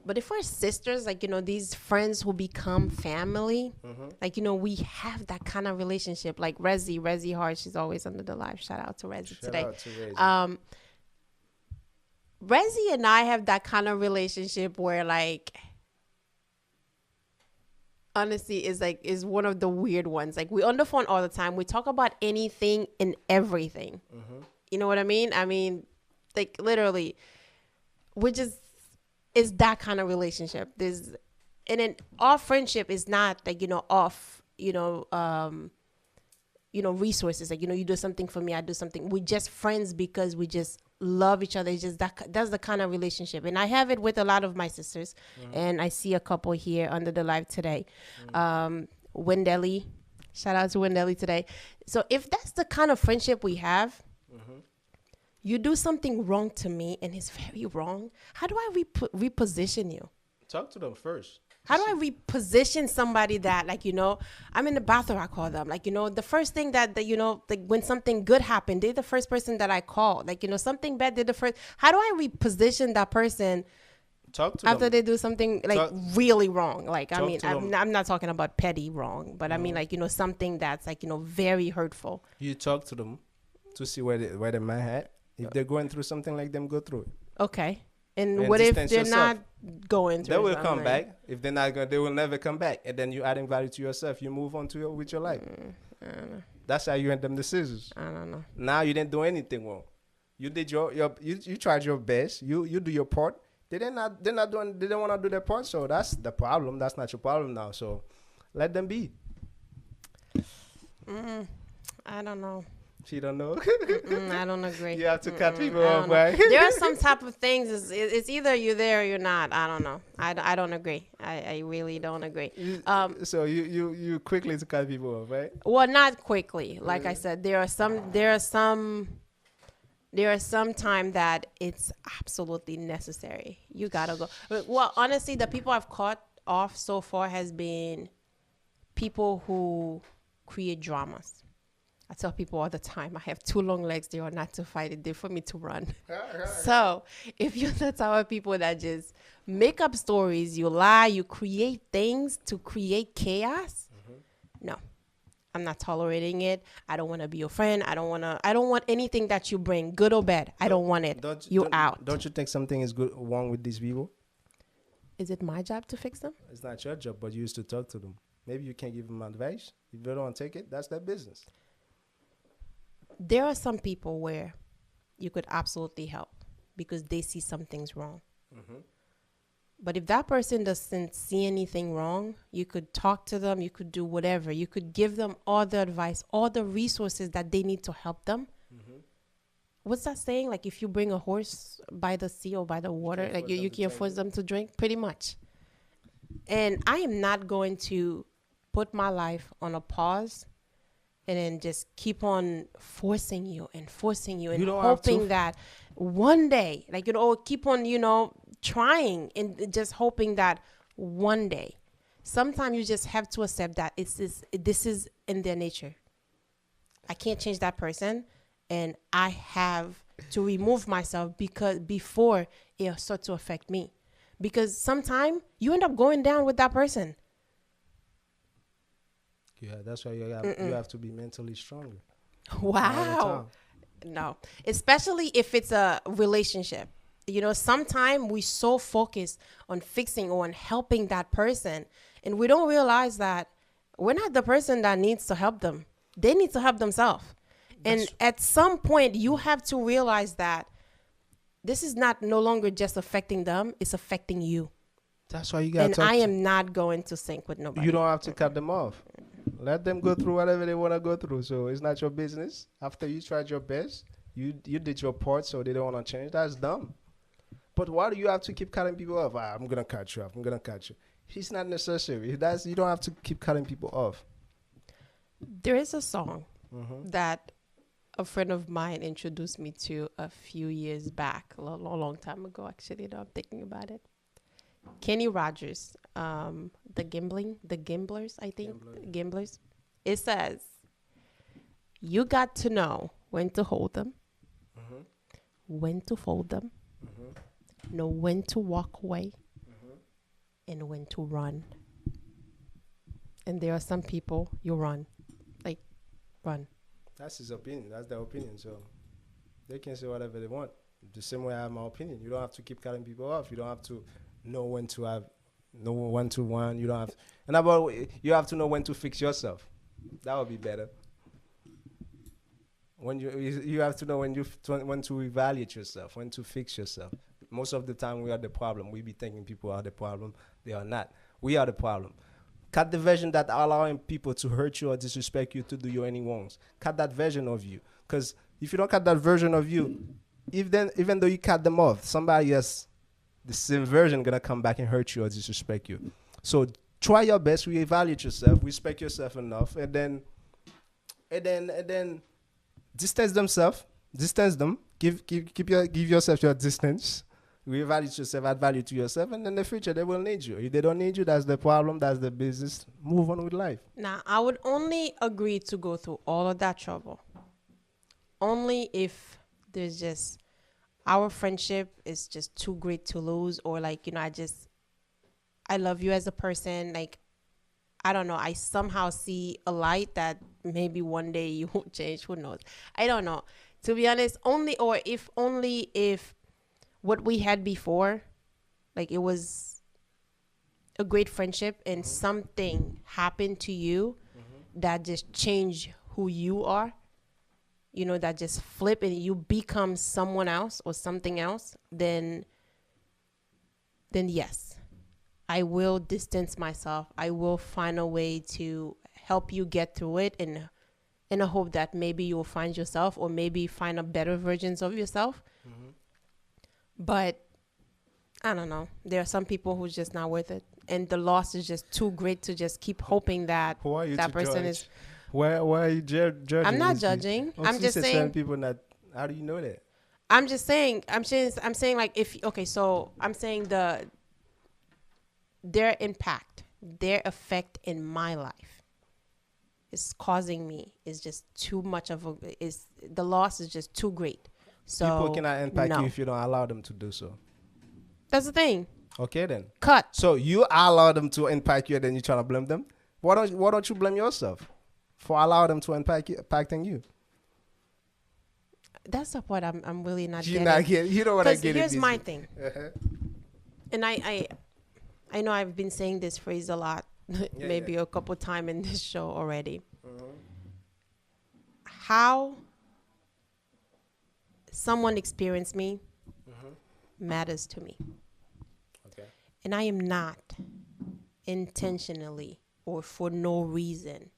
But if we're sisters, these friends who become family, we have that kind of relationship. Like Rezi Hart, she's always under the live. Shout out to Rezi today. Shout out to Rezi. Rezi and I have that kind of relationship where honestly is one of the weird ones. Like, we on the phone all the time. We talk about anything and everything. You know what I mean? I mean, like, literally, it's that kind of relationship. And then our friendship is not off, resources. You do something for me, I do something. We're just friends because we just love each other. It's just that's the kind of relationship. And I have it with a lot of my sisters. And I see a couple here under the live today. Wendeli. Shout out to Wendeli today. So if that's the kind of friendship we have, you do something wrong to me and it's very wrong. How do I reposition you? Talk to them first. How do I reposition somebody that, I'm in the bathroom, I call them. The first thing that when something good happened, they're the first person that I call. Something bad, they're the first. How do I reposition that person Talk to after them. they do something really wrong? I'm not talking about petty wrong, but I mean something that's very hurtful. You talk to them to see where they might at. If they're going through something, like them go through it. Okay. And And what if distance they're yourself. not going through They will something? come back. If they're not going, they will never come back. And then you're adding value to yourself. You move on with your life. I don't know. That's how you end them the scissors. I don't know. Now you didn't do anything wrong. You did you tried your best. You do your part. They're not doing. They don't want to do their part. So that's the problem. That's not your problem now. So let them be. I don't know. She don't know. I don't agree. You have to cut people I off, don't know. right? There are some type of things. It's either you're there or you're not. I don't know. I don't agree. I really don't agree. So you quickly to cut people off, right? Well, not quickly. Like I said, there are some time that it's absolutely necessary. You gotta go. Well, honestly, the people I've caught off so far has been people who create dramas. I tell people all the time, I have 2 long legs. They are not to fight. They're for me to run. So if you're the type of people that just make up stories, you lie, you create things to create chaos, no, I'm not tolerating it. I don't want to be your friend. I don't want anything that you bring, good or bad. I don't want it. You're out. Don't you think something is wrong with these people? Is it my job to fix them? It's not your job, but you used to talk to them. Maybe you can give them advice. If they don't take it, that's their business. There are some people where you could absolutely help because they see something's wrong. But if that person doesn't see anything wrong, you could talk to them, you could do whatever. You could give them all the advice, all the resources that they need to help them. What's that saying? Like, if you bring a horse by the sea or by the water, you can't force them to drink, pretty much. And I am not going to put my life on a pause and then just keep on forcing you and hoping that one day, keep on, trying and just hoping that one day. Sometimes you just have to accept that this is in their nature. I can't change that person, and I have to remove myself before it starts to affect me. because sometimes you end up going down with that person. Yeah, that's why you have to be mentally stronger all the Wow. time. No, especially if it's a relationship. You know, sometimes we so focused on fixing or on helping that person, and we don't realize that we're not the person that needs to help them. They need to help themselves. And That's at some point, you have to realize that this is not no longer just affecting them; it's affecting you. that's why you gotta And talk I to. am not going to sync with You nobody. don't have to cut them off. Let them go through whatever they want to go through. So it's not your business. After you tried your best, you did your part, so they don't want to change. That's dumb. But why do you have to keep cutting people off? I'm gonna cut you off. I'm gonna cut you. It's not necessary. That's you don't have to keep cutting people off. There is a song Hmm. that a friend of mine introduced me to a few years back, a long time ago, actually. Now I'm thinking about it. Kenny Rogers, the Gimblers, I think, Gimblers. It says, "You got to know when to hold them, Hmm. when to fold them, know when to walk away, and when to run." And there are some people you run, like run. That's his opinion. That's their opinion. So they can say whatever they want. The same way I have my opinion. You don't have to keep cutting people off. You don't have to know when to have, know when to one. You don't have, and about you have to know when to fix yourself. That would be better. When you have to know when to evaluate yourself, when to fix yourself. Most of the time, we are the problem. We be thinking people are the problem. They are not. We are the problem. Cut the version that allowing people to hurt you or disrespect you to do you any wrongs. Cut that version of you. Because if you don't cut that version of you, if then even though you cut them off, somebody else, the same version gonna come back and hurt you or disrespect you. So try your best, reevaluate yourself, respect yourself enough, and then distance them, give yourself your distance, reevaluate yourself, add value to yourself, and in the future they will need you. If they don't need you, that's the problem, that's the business. Move on with life. Now, I would only agree to go through all of that trouble only if there's just our friendship is just too great to lose, or like, I love you as a person. Like, I don't know. I somehow see a light that maybe one day you won't change. Who knows? I don't know. To be honest, only if what we had before, like it was a great friendship and something happened to you that just changed who you are, that just flip and you become someone else or something else, then yes, I will distance myself. I will find a way to help you get through it, and in a hope that maybe you'll find yourself or maybe find a better versions of yourself. But I don't know. There are some people who's just not worth it, and the loss is just too great to just keep hoping that Who are you that to person judge? is. Why are you judging? I'm not these people? judging. Also, I'm you just said certain saying. people not. How do you know that? I'm just saying. I'm saying like if okay. So I'm saying their impact, their effect in my life is causing me is just too much of a is the loss is just too great. So People cannot impact you no, if you don't allow them to do so. that's the thing. Okay then. Cut. So you allow them to impact you, and then you try to blame them. Why don't you blame yourself for allowing them to impacting you? That's the part I'm really not You not getting. get. You know what I Because get. here's it, my busy. thing, Uh-huh. and I know I've been saying this phrase a lot, maybe yeah. a couple times in this show already. Mhm. How someone experienced me matters to me, Okay. and I am not intentionally or for no reason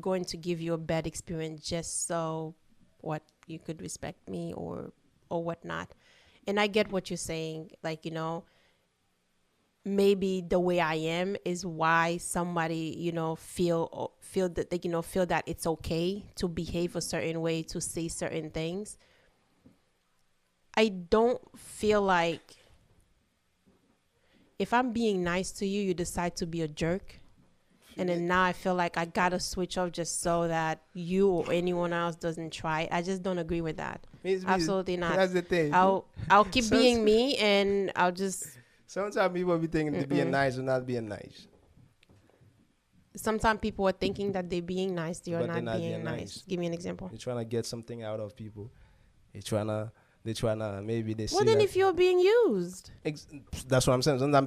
going to give you a bad experience just so what you could respect me or whatnot. And I get what you're saying, like, maybe the way I am is why somebody, feel that they, feel that it's okay to behave a certain way, to say certain things. I don't feel like if I'm being nice to you, you decide to be a jerk. And then now I feel like I gotta switch off just so that you or anyone else doesn't try. I just don't agree with that. Absolutely not. That's the thing. I'll keep So- being me, and I'll just Sometimes people be thinking they're being nice or not being nice. Sometimes people are thinking that they're being nice, they are But they're not not being being nice. nice. Give me an example. They're trying to get something out of people. They're trying to maybe they Well, see then that. if you're being used, That's what I'm saying. Sometimes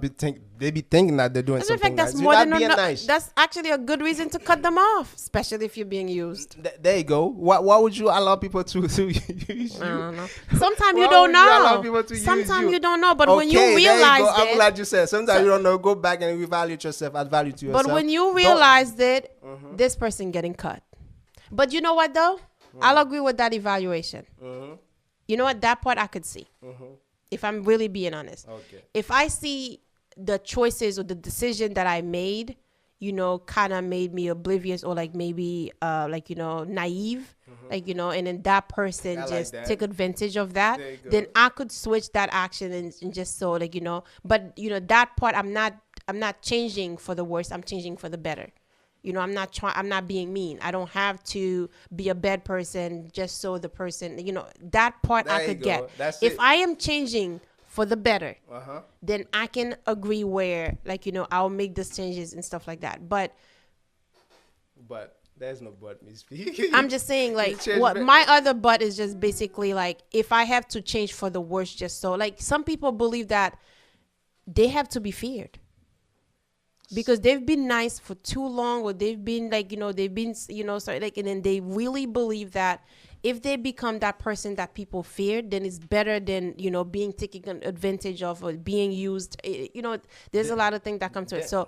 they be thinking that they're doing as a something fact, that's nice. more You're than not being enough. nice. That's actually a good reason to cut them off, especially if you're being used. There you go. Why would you allow people to use you? I don't know. Sometimes you Why don't would you allow know. people to use Sometimes you? you don't know. But when Okay, you there you realize go. I'm it, glad you said. Sometimes you don't know. Go back and evaluate yourself. Add value to yourself. but when you Don't- realized it, this person getting cut. But you know what though? I'll agree with that evaluation. You know what? That part I could see. If I'm really being honest. Okay. If I see the choices or the decision that I made, kind of made me oblivious or like maybe naive, and then that person I like just that. take advantage of that, There you go. then I could switch that action and just so but that part I'm not changing for the worse. I'm changing for the better. I'm not being mean. I don't have to be a bad person just so the person, that part There I you could go. get. That's If it. I am changing for the better, then I can agree where, I'll make these changes and stuff like that. But there's no but, Miss P. I'm just saying, change what ba- my other but is just basically if I have to change for the worse, just so, some people believe that they have to be feared because they've been nice for too long, or they've been and then they really believe that if they become that person that people fear, then it's better than being taken advantage of or being used. There's a lot of things that come to it. So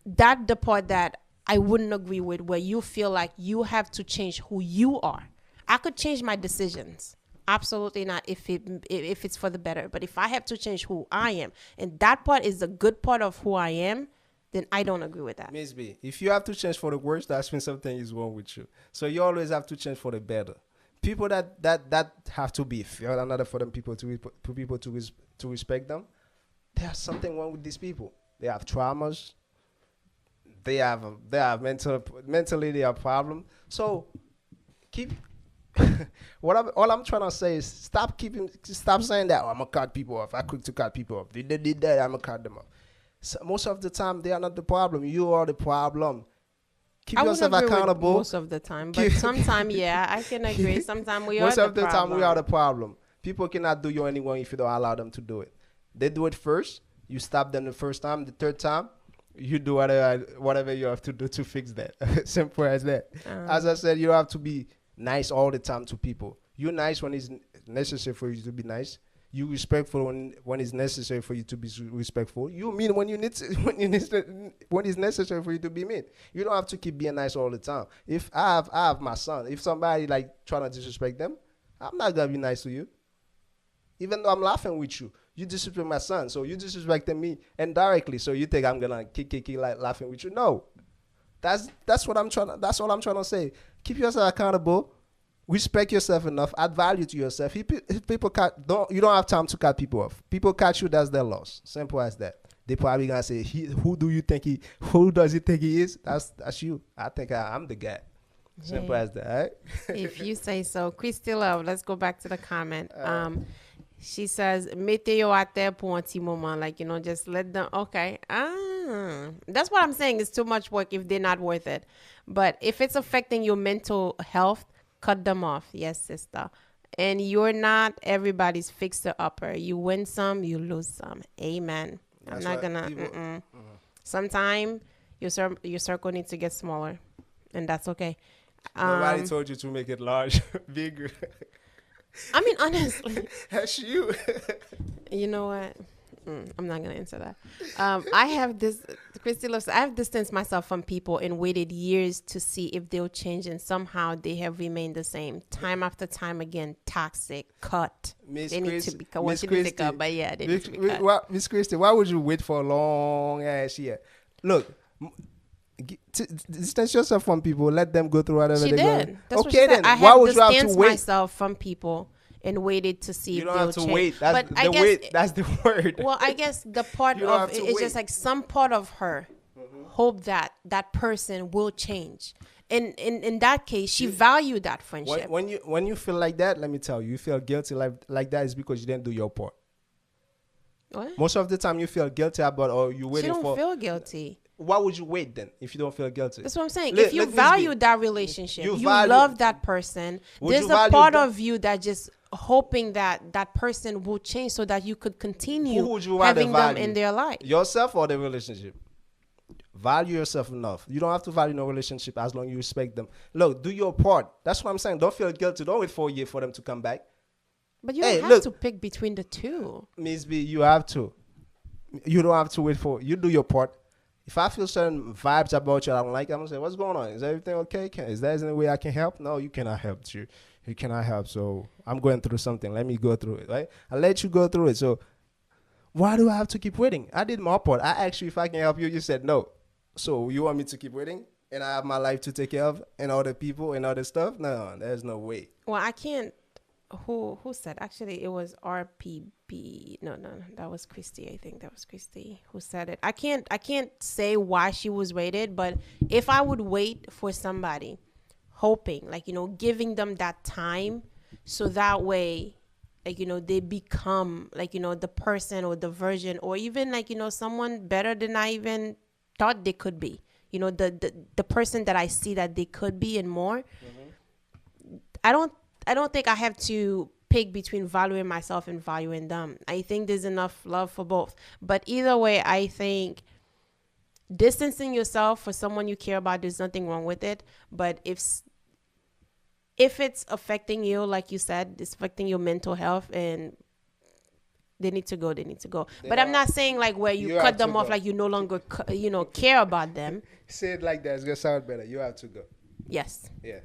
that the part that I wouldn't agree with, where you feel like you have to change who you are. I could change my decisions. Absolutely not if it's for the better. But if I have to change who I am, and that part is a good part of who I am, then I don't agree with that. Miss B, if you have to change for the worse, that's when something is wrong with you. So you always have to change for the better. People that have to be fair in order for them people to respect them. There's something wrong with these people. They have traumas. They have mentally they have problem. So keep. All I'm trying to say is stop saying that I'm gonna cut people off. I quick to cut people off. They did that. I'm gonna cut them off. So most of the time, they are not the problem. You are the problem. Keep I yourself wouldn't agree with accountable. most of the time, but sometimes, yeah, I can agree. Sometimes we are Most the of the time, problem. we are the problem. People cannot do you anyone if you don't allow them to do it. They do it first. You stop them the first time. The third time, you do whatever you have to do to fix that. Simple as that. As I said, you don't have to be nice all the time to people. You're nice when it's necessary for you to be nice. You respectful when it's necessary for you to be respectful. You mean when when it's necessary for you to be mean. You don't have to keep being nice all the time. If I have my son, if somebody trying to disrespect them, I'm not gonna be nice to you. Even though I'm laughing with you, you disrespect my son, so you disrespecting me indirectly. So you think I'm gonna kick laughing with you? No, that's what I'm trying. That's all I'm trying to say. Keep yourself accountable. Respect yourself enough. Add value to yourself. If people you don't have time to cut people off. People catch you, that's their loss. Simple as that. They probably gonna say, who does he think he is? That's you. I think I'm the guy. Simple as that. Right? If you say so. Christy Love, let's go back to the comment. She says, mettez-yo à terre pour un petit moment. Just let them, okay. That's what I'm saying. It's too much work if they're not worth it. But if it's affecting your mental health, cut them off. Yes, sister. And you're not everybody's fixer-upper. You win some, you lose some. Amen. I'm not gonna. Sometimes your circle needs to get smaller, and that's okay. Nobody told you to make it large, bigger. I mean, honestly, That's you. you know what? I'm not gonna answer that. I have distanced myself from people and waited years to see if they'll change, and somehow they have remained the same. Time after time again, toxic, cut. They need to be cut. Well, she didn't say cut, but yeah, they need to be cut. Miss Christie, why would you wait for a long ass year? Look, distance yourself from people. Let them go through whatever She they're did. going. That's Okay, what she said. then I why have would you have to distanced wait? myself from people and waited to see You if don't they'll have to change. wait. That's But I the guess wait. That's the word. Well, I guess the part You don't have of to it is wait. just some part of her hope that that person will change. And in that case, she valued that friendship. When you feel like that, let me tell you, you feel guilty like that is because you didn't do your part. What? Most of the time you feel guilty about, or you She waiting don't for. feel guilty. Why would you wait then if you don't feel guilty? That's what I'm saying. Let- If you let this value be. that relationship, You you value- love that person, Would there's you a value part that- of you that just hoping that that person will change so that you could continue Who would you rather having them value? in their life. Yourself or the relationship? Value yourself enough. You don't have to value no relationship as long as you respect them. Look, do your part. That's what I'm saying. Don't feel guilty. Don't wait for a year for them to come back. But you Hey, don't have look. to pick between the two. Miss B, you have to. You don't have to wait for. You do your part. If I feel certain vibes about you I don't like, I'm gonna say, "What's going on? Is everything okay? Is there any way I can help?" No, you cannot help. You cannot help. So I'm going through something. Let me go through it. Right? I let you go through it. So why do I have to keep waiting? I did my part. I asked you if I can help you. You said no. So you want me to keep waiting? And I have my life to take care of, and other people and other stuff? No, there's no way. Well, I can't. Who said? Actually, it was RPB. No, that was Christy. I think that was Christy who said it. I can't say why she was waited, but if I would wait for somebody, hoping, like, giving them that time, so that way, like, they become, like, the person or the version, or even, like, someone better than I even thought they could be. The person that I see that they could be and more. Mm-hmm. I don't think I have to pick between valuing myself and valuing them. I think there's enough love for both. But either way, I think distancing yourself for someone you care about, there's nothing wrong with it. But if it's affecting you, like you said, it's affecting your mental health, and they need to go. But I'm not saying like where you cut them off, like you no longer, care about them. Say it like that. It's gonna sound better. You have to go. Yes. Yeah.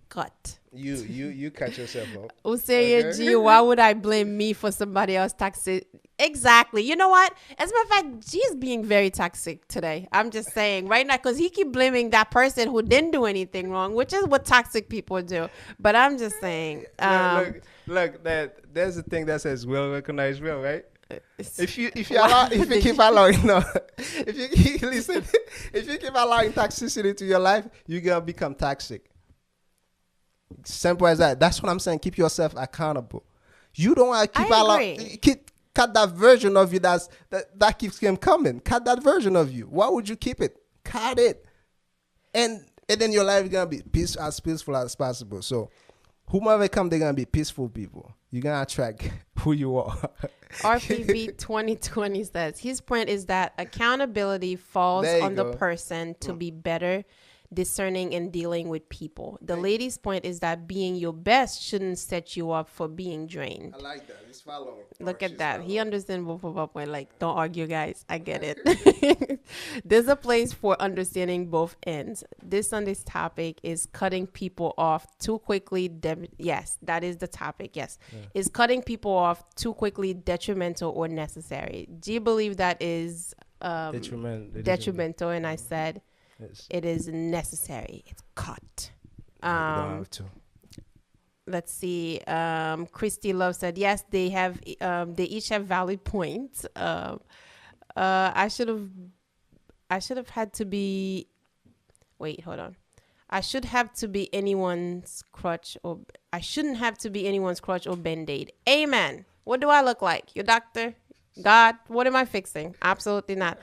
Cut. You cut yourself off. Useye G, why would I blame me for somebody else toxic? Exactly. You know what? As a matter of fact, G is being very toxic today. I'm just saying right now, because he keep blaming that person who didn't do anything wrong, which is what toxic people do. But I'm just saying. Look, there's a thing that says will recognize will, right? If you keep allowing toxicity to your life, you're gonna become toxic. Simple as that. That's what I'm saying. Keep yourself accountable. You don't want to cut that version of you that keeps him coming. Cut that version of you. Why would you keep it? Cut it, and then your life is gonna be as peaceful as possible. So, whomever come, they're gonna be peaceful people. You're gonna attract who you are. RPB 2020 says his point is that accountability falls on the person to be better discerning and dealing with people. The lady's point is that being your best shouldn't set you up for being drained. I like that. It's following. Look at that. He understands both of our point. Like, don't argue, guys. I get it. There's a place for understanding both ends. This Sunday's topic is cutting people off too quickly. Yes, that is the topic. Yes. Yeah. Is cutting people off too quickly detrimental or necessary? Do you believe that is detrimental? And I said, yes. It is necessary. It's cut. You don't have to. Let's see. Christy Love said, yes, they have. They each have valid points. I should have had to be. Wait, hold on. I should have to be anyone's crutch, or I shouldn't have to be anyone's crutch or band-aid. Amen. What do I look like? Your doctor? God? What am I fixing? Absolutely not.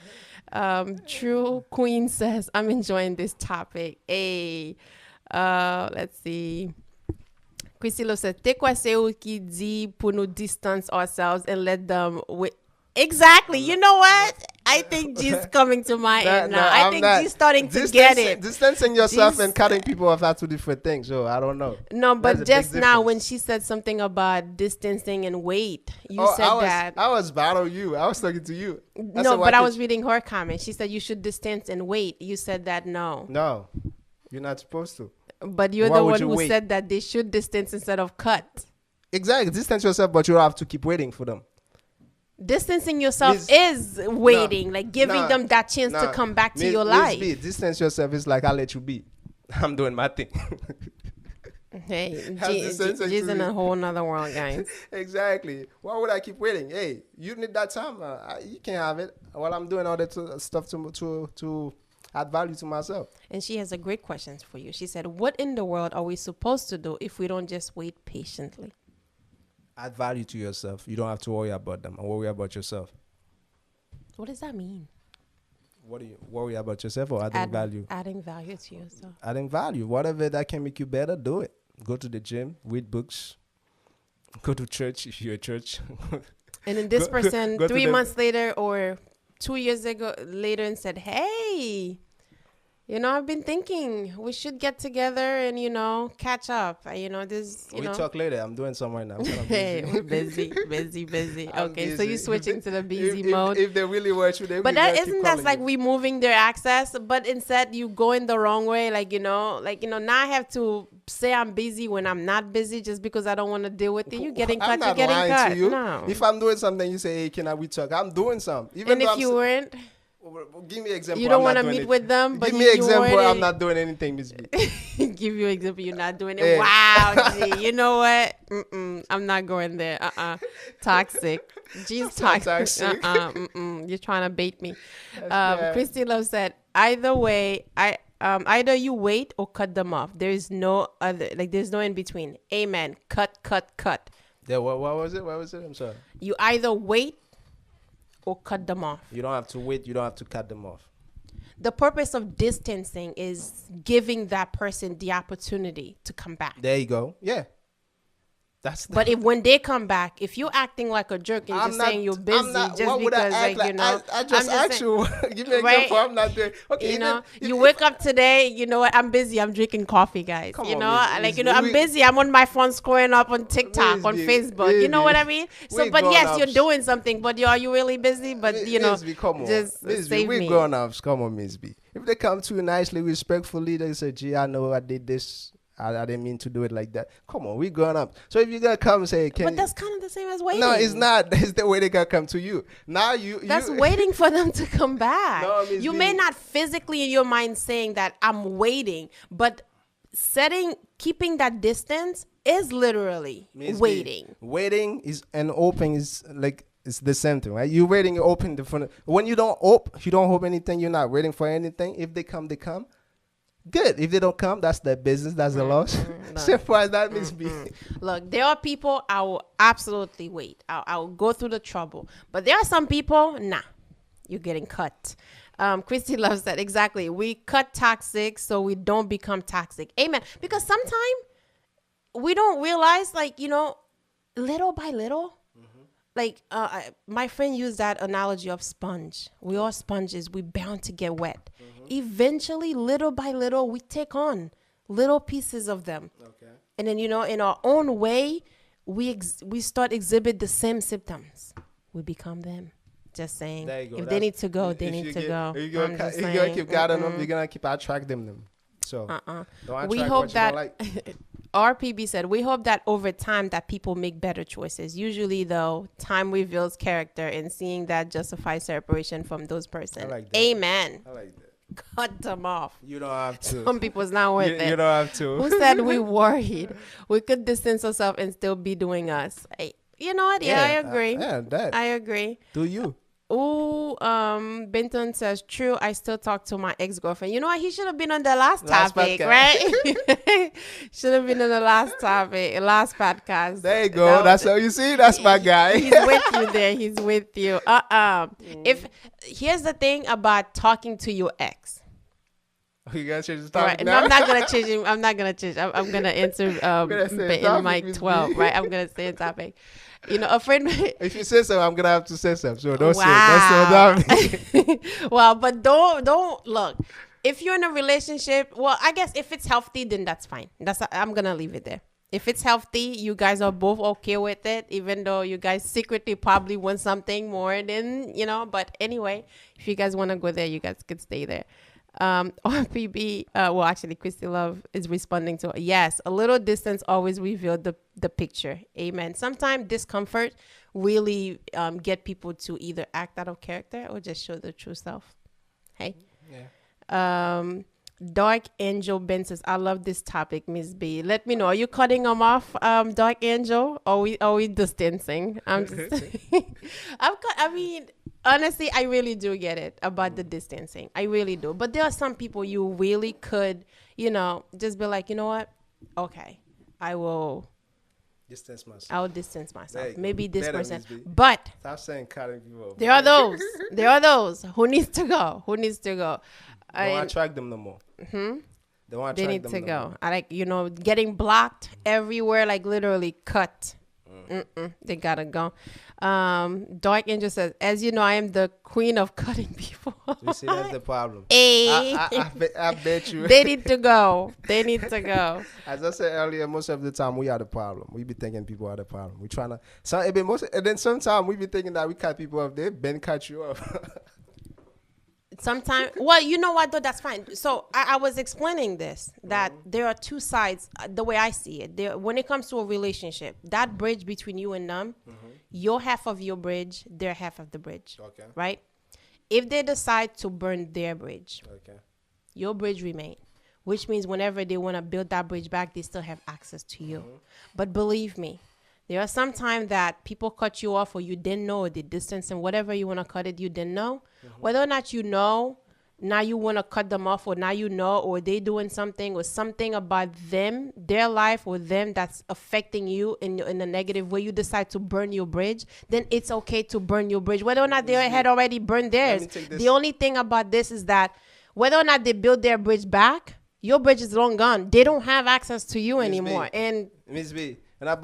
True Queen says, I'm enjoying this topic. Let's see. Chrissy Lo said, "Te kwa se ou ki di pou nou distance ourselves and let them wait." Exactly. You know what? I think G's coming to my end now. I think G's starting to get it. Distancing yourself and cutting people off are two different things. So I don't know. No, but just now when she said something about distancing and wait, you said that. I was battling you. I was talking to you. No, but I was reading her comment. She said you should distance and wait. You said that no. No, you're not supposed to. But you're the one who said that they should distance instead of cut. Exactly. Distance yourself, but you don't have to keep waiting for them. Distancing yourself is waiting, like giving them that chance to come back to your life. Distance yourself is like, I'll let you be. I'm doing my thing. Hey, G's in a whole nother world, guys. Exactly. Why would I keep waiting? Hey, you need that time. You can have it while I'm doing all that stuff to add value to myself. And she has a great question for you. She said, what in the world are we supposed to do if we don't just wait patiently? Add value to yourself. You don't have to worry about them and worry about yourself. What does that mean? What do you worry about yourself or adding value? Adding value to yourself. Adding value. Whatever that can make you better, do it. Go to the gym, read books, go to church if you're a church. And then this person go 3 months later or 2 years ago later and said, hey, I've been thinking we should get together and, catch up. We talk later. I'm doing some right now. Hey, we're busy. Okay, so you're switching to the busy mode. If they really want you, they but that isn't that's like removing their access, but instead you going the wrong way. Now I have to say I'm busy when I'm not busy just because I don't want to deal with you. You're getting cut. You're getting cut. No. If I'm doing something, you say, hey, can we talk? I'm doing something. Even if you weren't. Give me an example. You don't want to meet with them, but give me an example. I'm not doing anything, Miss B. Give you an example. You're not doing it. Hey. Wow, G. You know what? I'm not going there. Toxic. G's toxic. You're trying to bait me. Christy Love said, either way, either you wait or cut them off. There is no other. There's no in between. Amen. Cut. Yeah. What was it? I'm sorry. You either wait or cut them off. You don't have to wait. You don't have to cut them off. The purpose of distancing is giving that person the opportunity to come back. There you go. Yeah. But when they come back, if you're acting like a jerk and just saying you're busy just because, I just asked you, give me an example. I'm not doing. Okay, you wake up today. You know what? I'm busy. I'm drinking coffee, guys. I'm busy. I'm on my phone scrolling up on TikTok, on Facebook. You know what I mean? So, but yes, you're doing something. But are you really busy? But just save me. We're grown ups. Come on, Miss B. If they come to you nicely, respectfully, they say, "Gee, I know I did this. I didn't mean to do it like that." Come on, we grown up. So if you're gonna come and say, but that's kind of the same as waiting. No, it's not. It's the way they gotta come to you. Now that's waiting for them to come back. No, you may not physically in your mind saying that I'm waiting, but keeping that distance is literally waiting. Waiting is and open is like it's the same thing, right? You're waiting, you open the front. When you don't hope anything. You're not waiting for anything. If they come, they come. Good. If they don't come, that's their business. That's the loss. Simple as that, Miss B. Look, there are people I will absolutely wait. I will go through the trouble. But there are some people, nah, you're getting cut. Christy loves that. Exactly. We cut toxic so we don't become toxic. Amen. Because sometimes we don't realize, little by little, my friend used that analogy of sponge. We are sponges. We're bound to get wet. Eventually, little by little, we take on little pieces of them. Okay. And then, in our own way, we start exhibit the same symptoms. We become them. Just saying. There you go. If they need to go, they need to go. You're going to keep guarding them. You're going to keep attracting them. So we hope that RPB said, we hope that over time that people make better choices. Usually, though, time reveals character, and seeing that justifies separation from those persons. I like that. Amen. I like that. Cut them off. You don't have to. Some people's not worth it. You don't have to. Who said we worried? We could distance ourselves and still be doing us. You know what? Yeah, I agree. I agree. Do you? Oh, Benton says, true, I still talk to my ex-girlfriend. You know what? He should have been on the last topic, right? Should have been on the last last podcast. There you go. That's how you see. That's my guy. He's with you there. He's with you. If here's the thing about talking to your ex. You gotta change the topic now? No, I'm not gonna change him. I'm not gonna change. I'm gonna answer in mic 12, right? I'm gonna say a topic. A friend. If you say so, I'm gonna have to say so. So don't say it. Well, but don't look. If you're in a relationship, well, I guess if it's healthy, then that's fine. I'm gonna leave it there. If it's healthy, you guys are both okay with it, even though you guys secretly probably want something more than But anyway, if you guys want to go there, you guys could stay there. RPB, actually, Christy Love is responding to, yes, a little distance always revealed the picture. Amen. Sometimes discomfort really get people to either act out of character or just show their true self. Hey. Yeah. Dark Angel Ben says, I love this topic, Miss B. Let me know. Are you cutting them off, Dark Angel? Or are we distancing? I'm just honestly, I really do get it about the distancing. I really do. But there are some people you really could, just be like, you know what? Okay, I will Distance myself. I'll distance myself. There you go. Maybe this Better, person. Miss B. But Stop saying cutting people off. there are those. There are those who needs to go. Who needs to go. Don't attract them no more. Don't attract They need them to no go. more. I getting blocked everywhere, like literally cut. They gotta go. Dark Angel says, as you know, I am the queen of cutting people. You see, that's the problem. Hey. I bet you. They need to go. They need to go. As I said earlier, most of the time we are the problem. We be thinking people are the problem. We trying to. So it be and then sometimes we be thinking that we cut people off. They've been cut you off. Sometimes, well, you know what, though, that's fine. So I was explaining this, that there are two sides, the way I see it. When it comes to a relationship, that bridge between you and them, your half of your bridge, their half of the bridge, Okay. right? If they decide to burn their bridge, Okay. your bridge remain, which means whenever they want to build that bridge back, they still have access to you. But believe me, there are some times that people cut you off or you didn't know, the distance and whatever you want to cut it, you didn't know. Whether or not you know, now you want to cut them off, or now you know, or they doing something or something about them, their life or them that's affecting you in a negative way, you decide to burn your bridge, then it's okay to burn your bridge. Whether or not they had already burned theirs. The only thing about this is that whether or not they build their bridge back, your bridge is long gone. They don't have access to you anymore. And Miss B, I'm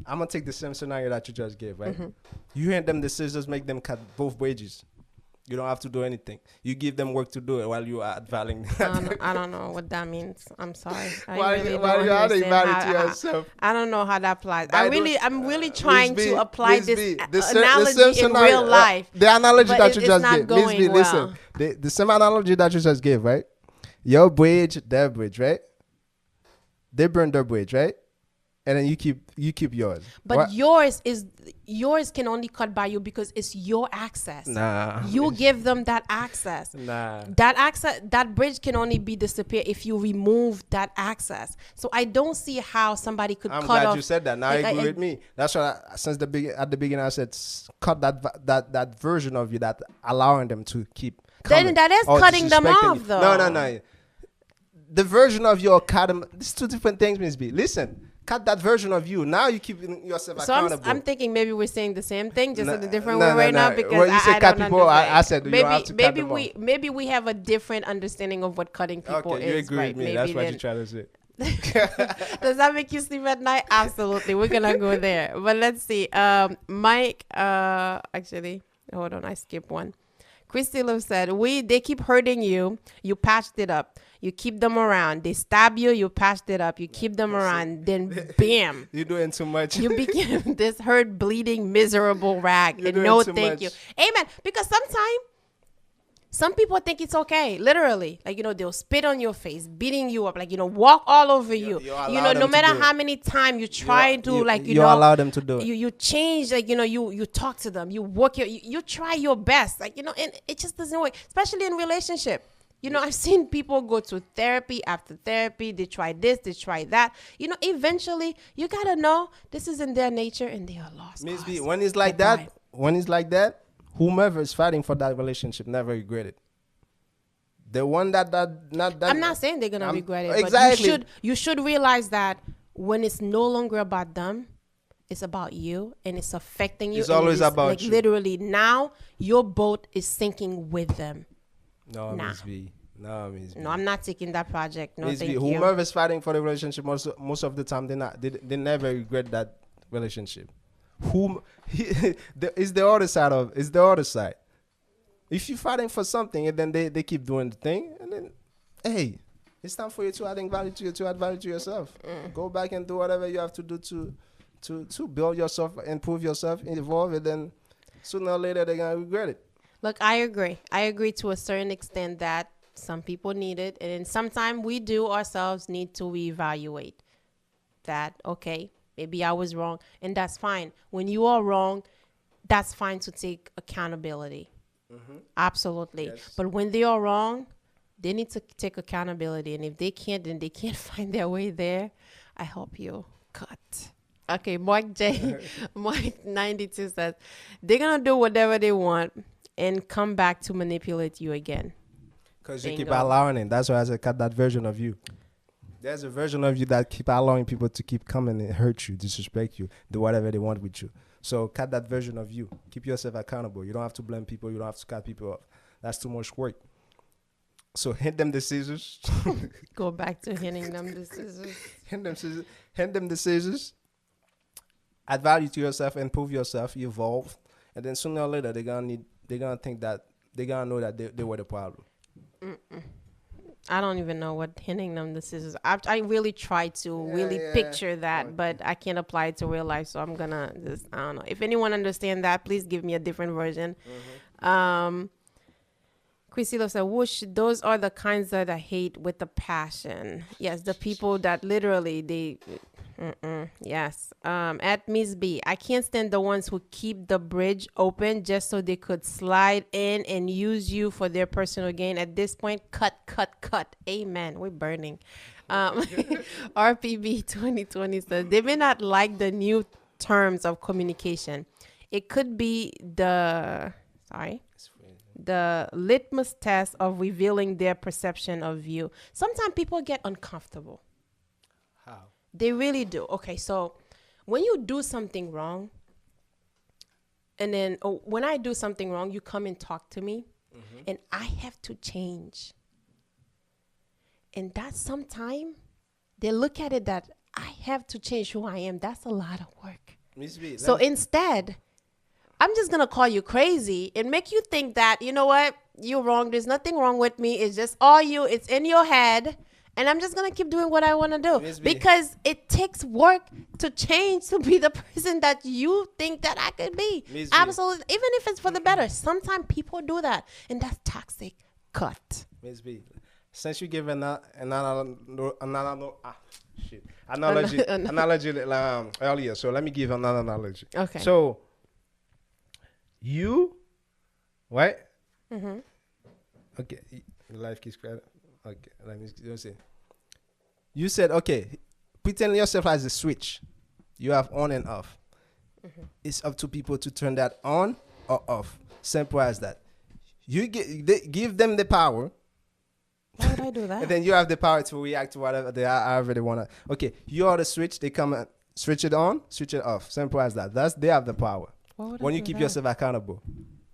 gonna take the same scenario that you just gave, right? You hand them the scissors, make them cut both bridges. You don't have to do anything. You give them work to do it while you are advaling. I don't know what that means. I'm sorry. Why you adding value to yourself? I don't know how that applies. I'm really trying Miss B, to apply Miss this B, analogy same in scenario, real life. The analogy but that you it's just not gave. going Miss B, well. listen. The same analogy that you just gave, right? Your bridge, their bridge, right? They burn their bridge, right? And then you keep yours. But What? yours can only cut by you because it's your access. Nah. You give them that access. Nah. That access, that bridge can only be disappear if you remove that access. So I don't see how somebody could I'm cut glad off. you said that. Now you agree with me. That's why at the beginning I said cut that version of you that allowing them to keep. Then that is or cutting them disrespecting off, you. though. No. The version of your cut them. It's two different things, Miss B. Listen. Cut that version of you. Now you keep yourself So accountable. I'm thinking maybe we're saying the same thing, just in a different No, way right no. now, because When you say I cut don't people, understand. I said you don't have to cut them off. Maybe we have a different understanding of what cutting people Okay, is. you agree right? with me. Maybe That's what then. you're trying to say. Does that make you sleep at night? Absolutely. We're gonna go there. But let's see. Mike, actually, hold on, I skipped one. Christy Love said, they keep hurting you. You patched it up. You keep them around. They stab you. You patched it up. You keep them around. Then, bam. You're doing too much. You became this hurt, bleeding, miserable rag. You're And doing no too thank much. you. Amen. Because sometimes some people think it's okay. Literally. Like, they'll spit on your face, beating you up. Like, walk all over you. you allow them No to matter do how it. many times you try to, you allow them to do it. you change, like, you talk to them. You work you try your best. Like, and it just doesn't work. Especially in relationship. I've seen people go to therapy after therapy. They try this, they try that. Eventually, you got to know this is in their nature and they are lost. Miss B, when it's like that, whomever is fighting for that relationship never regret it. The one that I'm not saying they're going to regret it. Exactly. But you should realize that when it's no longer about them, it's about you and it's affecting you. It's always about like, you. Literally, now your boat is sinking with them. No, Nah. Miss B. No, Miss B. No, I'm not taking that project. No, Miss thank B, you. whomever is fighting for the relationship, most of the time they never regret that relationship. It's the other side of it's the other side. If you're fighting for something and then they keep doing the thing, and then hey, it's time for you to add value to yourself. Go back and do whatever you have to do to build yourself, improve yourself, evolve, and then sooner or later they're gonna regret it. Look, I agree. I agree to a certain extent that some people need it. And then sometimes we do ourselves need to reevaluate that, okay, maybe I was wrong. And that's fine. When you are wrong, that's fine to take accountability. Absolutely. Yes. But when they are wrong, they need to take accountability. And if they can't, then they can't find their way there. I help you cut. Okay, Mike 92 says, they're going to do whatever they want and come back to manipulate you again. Because you keep Bingo. allowing it. That's why I said cut that version of you. There's a version of you that keep allowing people to keep coming and hurt you, disrespect you, do whatever they want with you. So cut that version of you. Keep yourself accountable. You don't have to blame people. You don't have to cut people off. That's too much work. So hand them the scissors. Go back to hitting them the scissors. hand them scissors. Hand them the scissors. Add value to yourself, improve yourself, evolve, and then sooner or later they're gonna think that they're gonna know that they were the problem. I don't even know what hitting them the scissors. I really try to picture that, but I can't apply it to real life. So I'm gonna just, I don't know. If anyone understands that, please give me a different version. Chrisilo said, "Whoosh, those are the kinds that I hate with a passion." Yes, the people that literally they. Yes. At Miss B, I can't stand the ones who keep the bridge open just so they could slide in and use you for their personal gain. At this point, cut. Amen. We're burning. RPB 2020 says they may not like the new terms of communication. It could be the litmus test of revealing their perception of you. Sometimes people get uncomfortable. How? They really do. Okay, so when you do something wrong, and then when I do something wrong, you come and talk to me, and I have to change. And that sometime they look at it that I have to change who I am. That's a lot of work. Miss B, So instead, I'm just going to call you crazy and make you think that, you know what, you're wrong. There's nothing wrong with me. It's just all you. It's in your head. And I'm just going to keep doing what I want to do. Because it takes work to change to be the person that you think that I could be. Absolutely. Even if it's for the better. Sometimes people do that. And that's toxic. Cut. Miss B, since you gave analogy earlier, so let me give another analogy. Okay. So, you, right? Okay, life keeps credit. Okay, let me say. You said, okay, pretend yourself as a switch. You have on and off. It's up to people to turn that on or off. Simple as that. Give them the power. Why would I do that? And then you have the power to react to whatever however they want to. Okay, you are the switch. They come and switch it on, switch it off. Simple as that. They have the power. When you keep yourself accountable.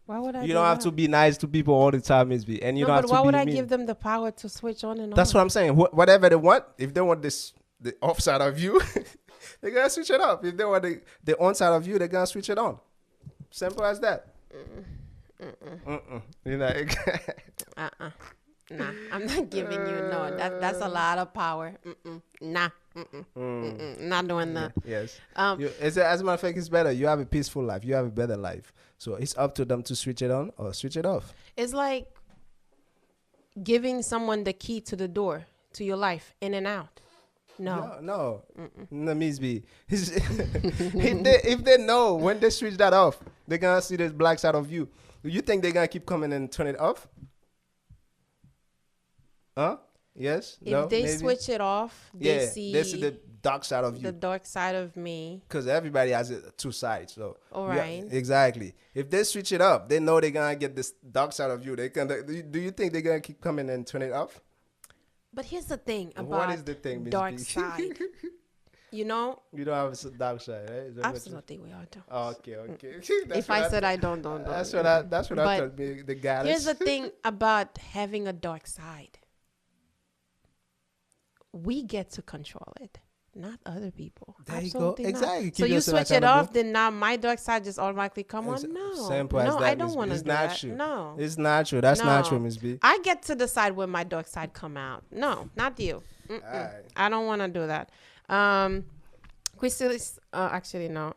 Why would I? You don't have to be nice to people all the time, Miss B. And you don't have to be why would I mean. give them the power to switch on and off? That's what I'm saying. Whatever they want, if they want the off side of you, they're going to switch it off. If they want the on side of you, they're going to switch it on. Simple as that. You know, Nah, I'm not giving you no. That's a lot of power. Nah, not doing that. Yes. As a matter of fact, it's better. You have a peaceful life. You have a better life. So it's up to them to switch it on or switch it off. It's like giving someone the key to the door to your life, in and out. No, Miss B. If they know when they switch that off, they're gonna see the black side of you. Do you think they're gonna keep coming and turn it off? Huh? Yes? If they switch it off, they see the dark side of you. The dark side of me. Because everybody has two sides. So all right. Exactly. If they switch it up, they know they're going to get this dark side of you. Do you think they're going to keep coming and turn it off? But here's the thing about what is the thing, dark side. You know? You don't have a dark side, right? Absolutely, we all do. Oh, okay. If I said I don't. That's what I thought the guy. Here's the thing about having a dark side. We get to control it, not other people. There Absolutely you go. Exactly. So you switch it off, then now my dark side just automatically come on. No, simple as that, I don't want to do that. True. No, it's not true. That's not true, Miss B. I get to decide when my dark side come out. No, not you. Right. I don't want to do that. Actually no.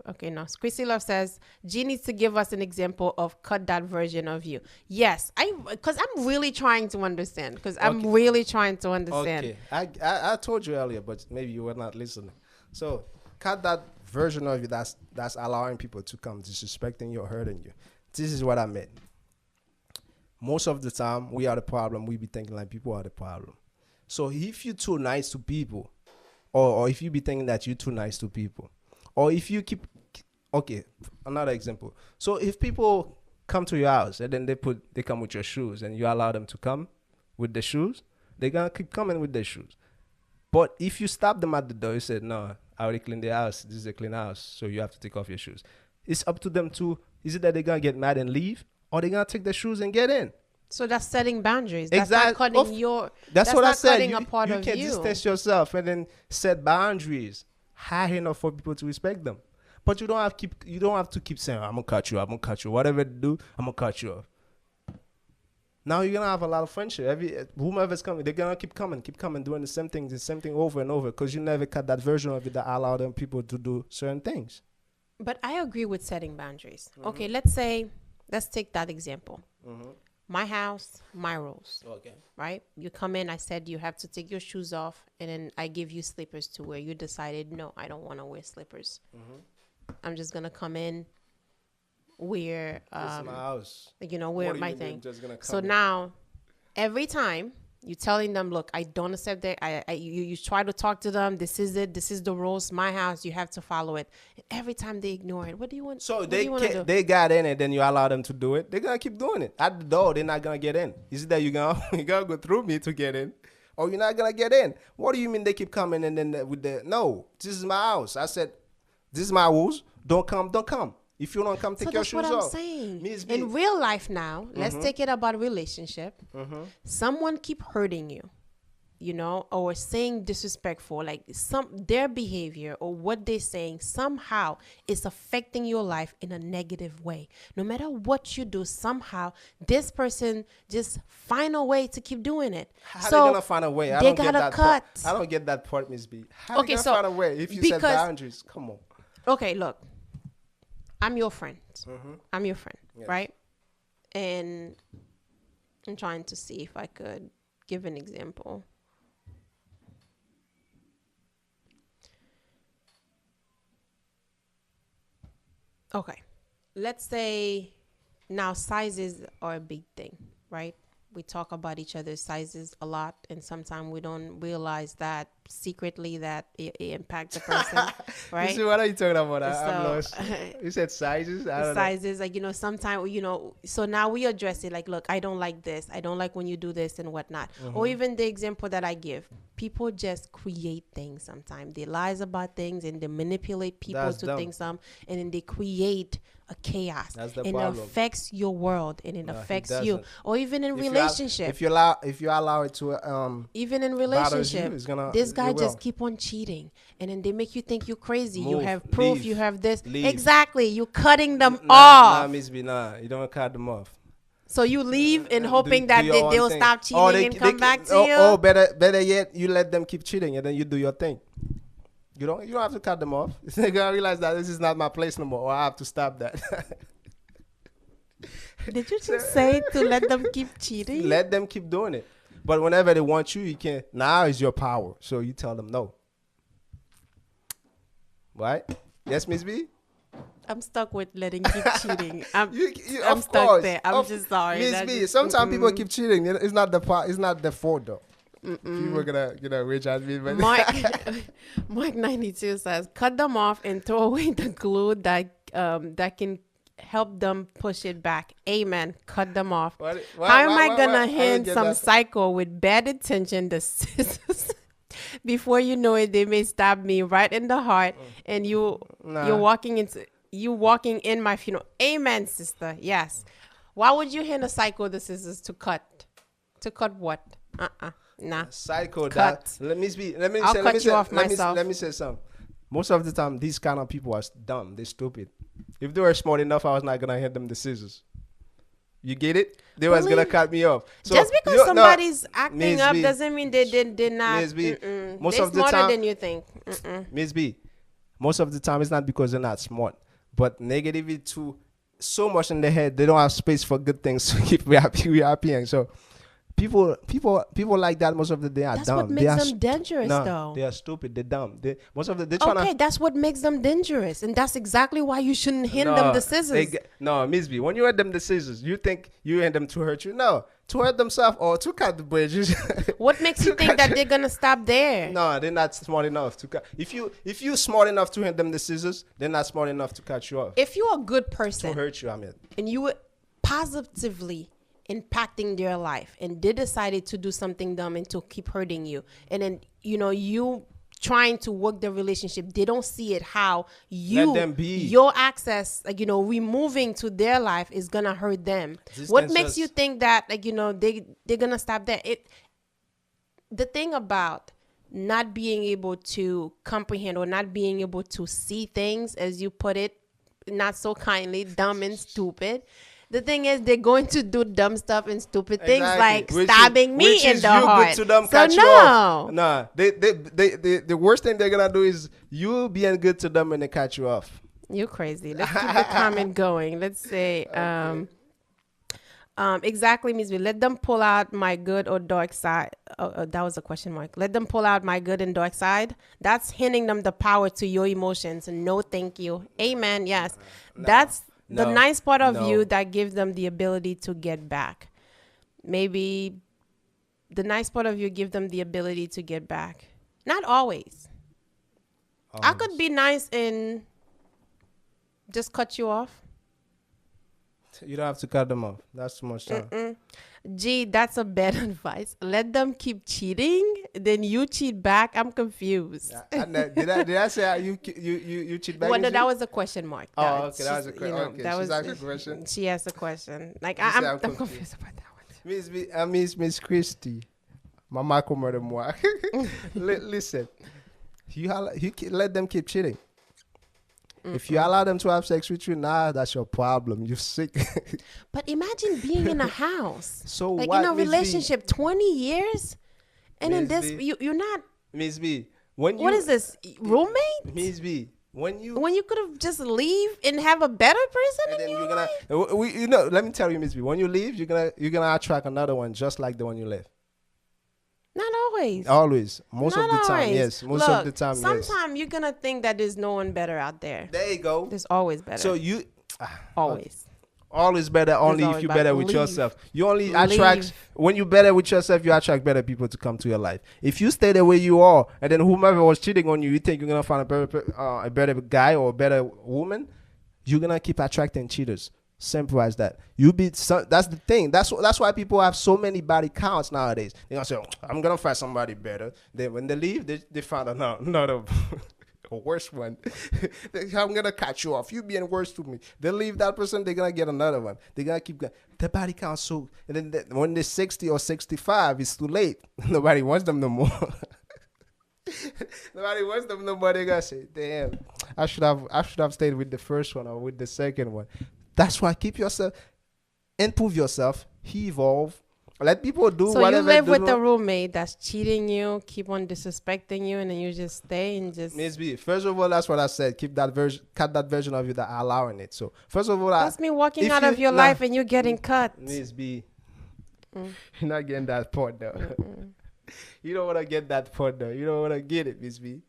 Okay, no. Chrissy Love says, G needs to give us an example of cut that version of you. Yes, because I'm really trying to understand. Okay, I told you earlier, but maybe you were not listening. So, cut that version of you that's allowing people to come disrespecting you or hurting you. This is what I meant. Most of the time, we are the problem. We be thinking like people are the problem. So, if you're too nice to people, or if you be thinking that you're too nice to people, or if you keep, okay, another example. So if people come to your house and then they come with your shoes and you allow them to come with the shoes, They're gonna keep coming with their shoes. But if you stop them at the door, you said, no, I already cleaned the house. This is a clean house, so you have to take off your shoes. It's up to them to, is it that they're gonna get mad and leave, or they're gonna take their shoes and get in? So that's setting boundaries. Exactly. That's not cutting your. That's what I not said. cutting You, a part you of can you. distance yourself and then set boundaries high enough for people to respect them. But you don't have to keep saying, I'm gonna cut you, I'm gonna cut you. Whatever to do, I'm gonna cut you off. Now you're gonna have a lot of friendship. Whomever's coming, they're gonna keep coming, doing the same thing over and over, because you never cut that version of it that allow them people to do certain things. But I agree with setting boundaries. Okay, let's take that example. My house, my rules. Okay. Right? You come in, I said you have to take your shoes off, and then I give you slippers to wear. You decided, no, I don't want to wear slippers. I'm just gonna come in, wear This is my house. wear my thing. So now, every time you telling them, look, I don't accept that. You try to talk to them. This is it. This is the rules. My house. You have to follow it. And every time they ignore it. What do you want? So do? they got in it, then you allow them to do it. They're gonna keep doing it. At the door, they're not gonna get in. Is it that you gonna go through me to get in, or you're not gonna get in? What do you mean they keep coming and then with the no? This is my house. I said, this is my rules. Don't come. If you don't come, take your shoes off. So that's what I'm saying. In real life now, let's take it about relationship. Someone keep hurting you, or saying disrespectful, like their behavior or what they're saying somehow is affecting your life in a negative way. No matter what you do, somehow this person just find a way to keep doing it. How they gonna find a way? They gotta cut. I don't get that part, Miss B. How they gonna find a way if you set boundaries? Come on. Okay, look. I'm your friend. I'm your friend, yes. Right? And I'm trying to see if I could give an example. Okay. Let's say now sizes are a big thing, right? We talk about each other's sizes a lot, and sometimes we don't realize that secretly that it impacts the person, right? You see, what are you talking about? I'm lost. You said sizes? Sizes, like, sometimes, so now we address it like, look, I don't like this. I don't like when you do this and whatnot. Or even the example that I give. People just create things sometimes. They lies about things and they manipulate people to think some, and then they create a chaos. That's the and problem. It affects your world, and it affects you. Or even in relationship. If you allow it to even in relationship, this guy just keep on cheating, and then they make you think you're crazy. You have proof. Leave. You have this. Leave. Exactly. You're cutting them off. Nah, Miss B, you don't cut them off. So you leave and hoping that they'll stop cheating and come back to you. Oh, better yet, you let them keep cheating and then you do your thing. You don't have to cut them off. They're gonna realize that this is not my place no more, or I have to stop that. Did you just say to let them keep cheating? Let them keep doing it. But whenever they want you can. Now is your power. So you tell them no. Right? Yes, Miss B? I'm stuck with letting keep cheating. I'm stuck course, there. I'm just sorry. Miss B, sometimes people keep cheating. It's not the fault though. People gonna rage at me. But Mike 92 says, cut them off and throw away the glue that can help them push it back. Amen. Cut them off. How am I gonna hand some psycho with bad intention the scissors? Before you know it, they may stab me right in the heart, and you're walking in my funeral. Amen, sister. Yes. Why would you hand a psycho the scissors to cut? To cut what? Nah. Psycho. Cut. Let me say something. Most of the time, these kind of people are dumb. They're stupid. If they were smart enough, I was not gonna hand them the scissors. You get it? They was gonna cut me off. So just because somebody's acting up doesn't mean they're not. Miss B, most of the time, smarter than you think. Miss B, most of the time it's not because they're not smart, but negativity too so much in their head. They don't have space for good things to keep reappearing. So people like that most of the day are that's dumb. What makes them dangerous, though. They are stupid. They're dumb. That's what makes them dangerous, and that's exactly why you shouldn't hand them the scissors. No, Miss B, when you hand them the scissors, you think you hand them to hurt you? No, to hurt themselves or to cut the bridges. What makes you think that they're gonna stop there? No, they're not smart enough to cut. If you're smart enough to hand them the scissors, they're not smart enough to cut you off. If you're a good person to hurt you, I mean, and you would positively impacting their life, and they decided to do something dumb and to keep hurting you, and then you trying to work the relationship, they don't see it how Let them be. your access, like, removing to their life is gonna hurt them. What makes you think that, like, they're gonna stop there? The thing about not being able to comprehend or not being able to see things, as you put it, not so kindly, dumb and stupid. The thing is, they're going to do dumb stuff and stupid things, like stabbing me in the heart. Good to them, so no, nah. The worst thing they're gonna do is you being good to them and they cut you off. You crazy. Let's keep the comment going. Let's say, exactly, Miss B. Let them pull out my good or dark side. That was a question mark. Let them pull out my good and dark side. That's handing them the power to your emotions. No, thank you. Amen. Yes, that's the nice part of you that gives them the ability to get back. Maybe the nice part of you give them the ability to get back. Not always. I could be nice and just cut you off. You don't have to cut them off. That's too much time. Gee, that's a bad advice. Let them keep cheating, then you cheat back. I'm confused. Did I say you cheat back? Well, no, that was a question mark. Oh, okay, that was a question. Okay, that she's asking a question. She asked a question. Like, I'm confused about that one. Miss Christie, Mama come de moi. Listen, you let them keep cheating. If you allow them to have sex with you, that's your problem. You're sick. But imagine being in a house, so like what, in a Ms. relationship, 20 years, and then Ms. this B. you're not. Miss B, What is this, roommate? Miss B, when you could have just leave and have a better person and in then your you're gonna, life? let me tell you, Miss B, when you leave, you're gonna attract another one just like the one you left. Not always. Always. Most of the time, always. yes. Most Look, of the time, yes. sometimes you're gonna think that there's no one better out there. There you go. There's always better. So you always. Always better only always if you're better. better with Leave. yourself. You only attract when you're better with yourself, you attract better people to come to your life. If you stay the way you are, and then whomever was cheating on you, you think you're gonna find a better guy or a better woman, you're gonna keep attracting cheaters. Simple as that. That's the thing. That's why people have so many body counts nowadays. They're gonna say, oh, I'm gonna find somebody better. Then when they leave, they find another a worse one. I'm gonna cut you off. You being worse to me. They leave that person, they're gonna get another one. They're gonna keep going. The body count so, and then when they're 60 or 65, it's too late. Nobody wants them no more. Nobody wants them no more. They're gonna say, damn, I should have stayed with the first one or with the second one. That's why keep yourself, improve yourself, evolve. Let people do whatever. So you live with a roommate that's cheating you, keep on disrespecting you, and then you just stay and just. Miss B, first of all, that's what I said. Keep that version, cut that version of you that are allowing it. So first of all, that's me walking out of your life and you getting cut. Miss B, you're not getting that part though. You don't want to get that part though. You don't want to get it, Miss B.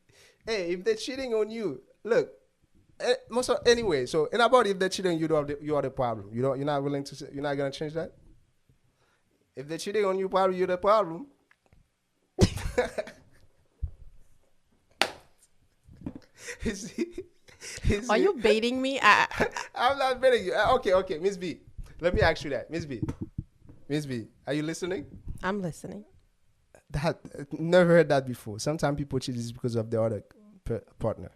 Hey, if they're cheating on you, look. Anyway, so in about if they're cheating, you are the problem. You're not willing to. You're not gonna change that. If they're cheating on you, probably you're the problem. Are you baiting me? I'm not baiting you. Okay, Miss B. Let me ask you that, Miss B. Miss B, are you listening? I'm listening. That never heard that before. Sometimes people cheat is because of the other partner.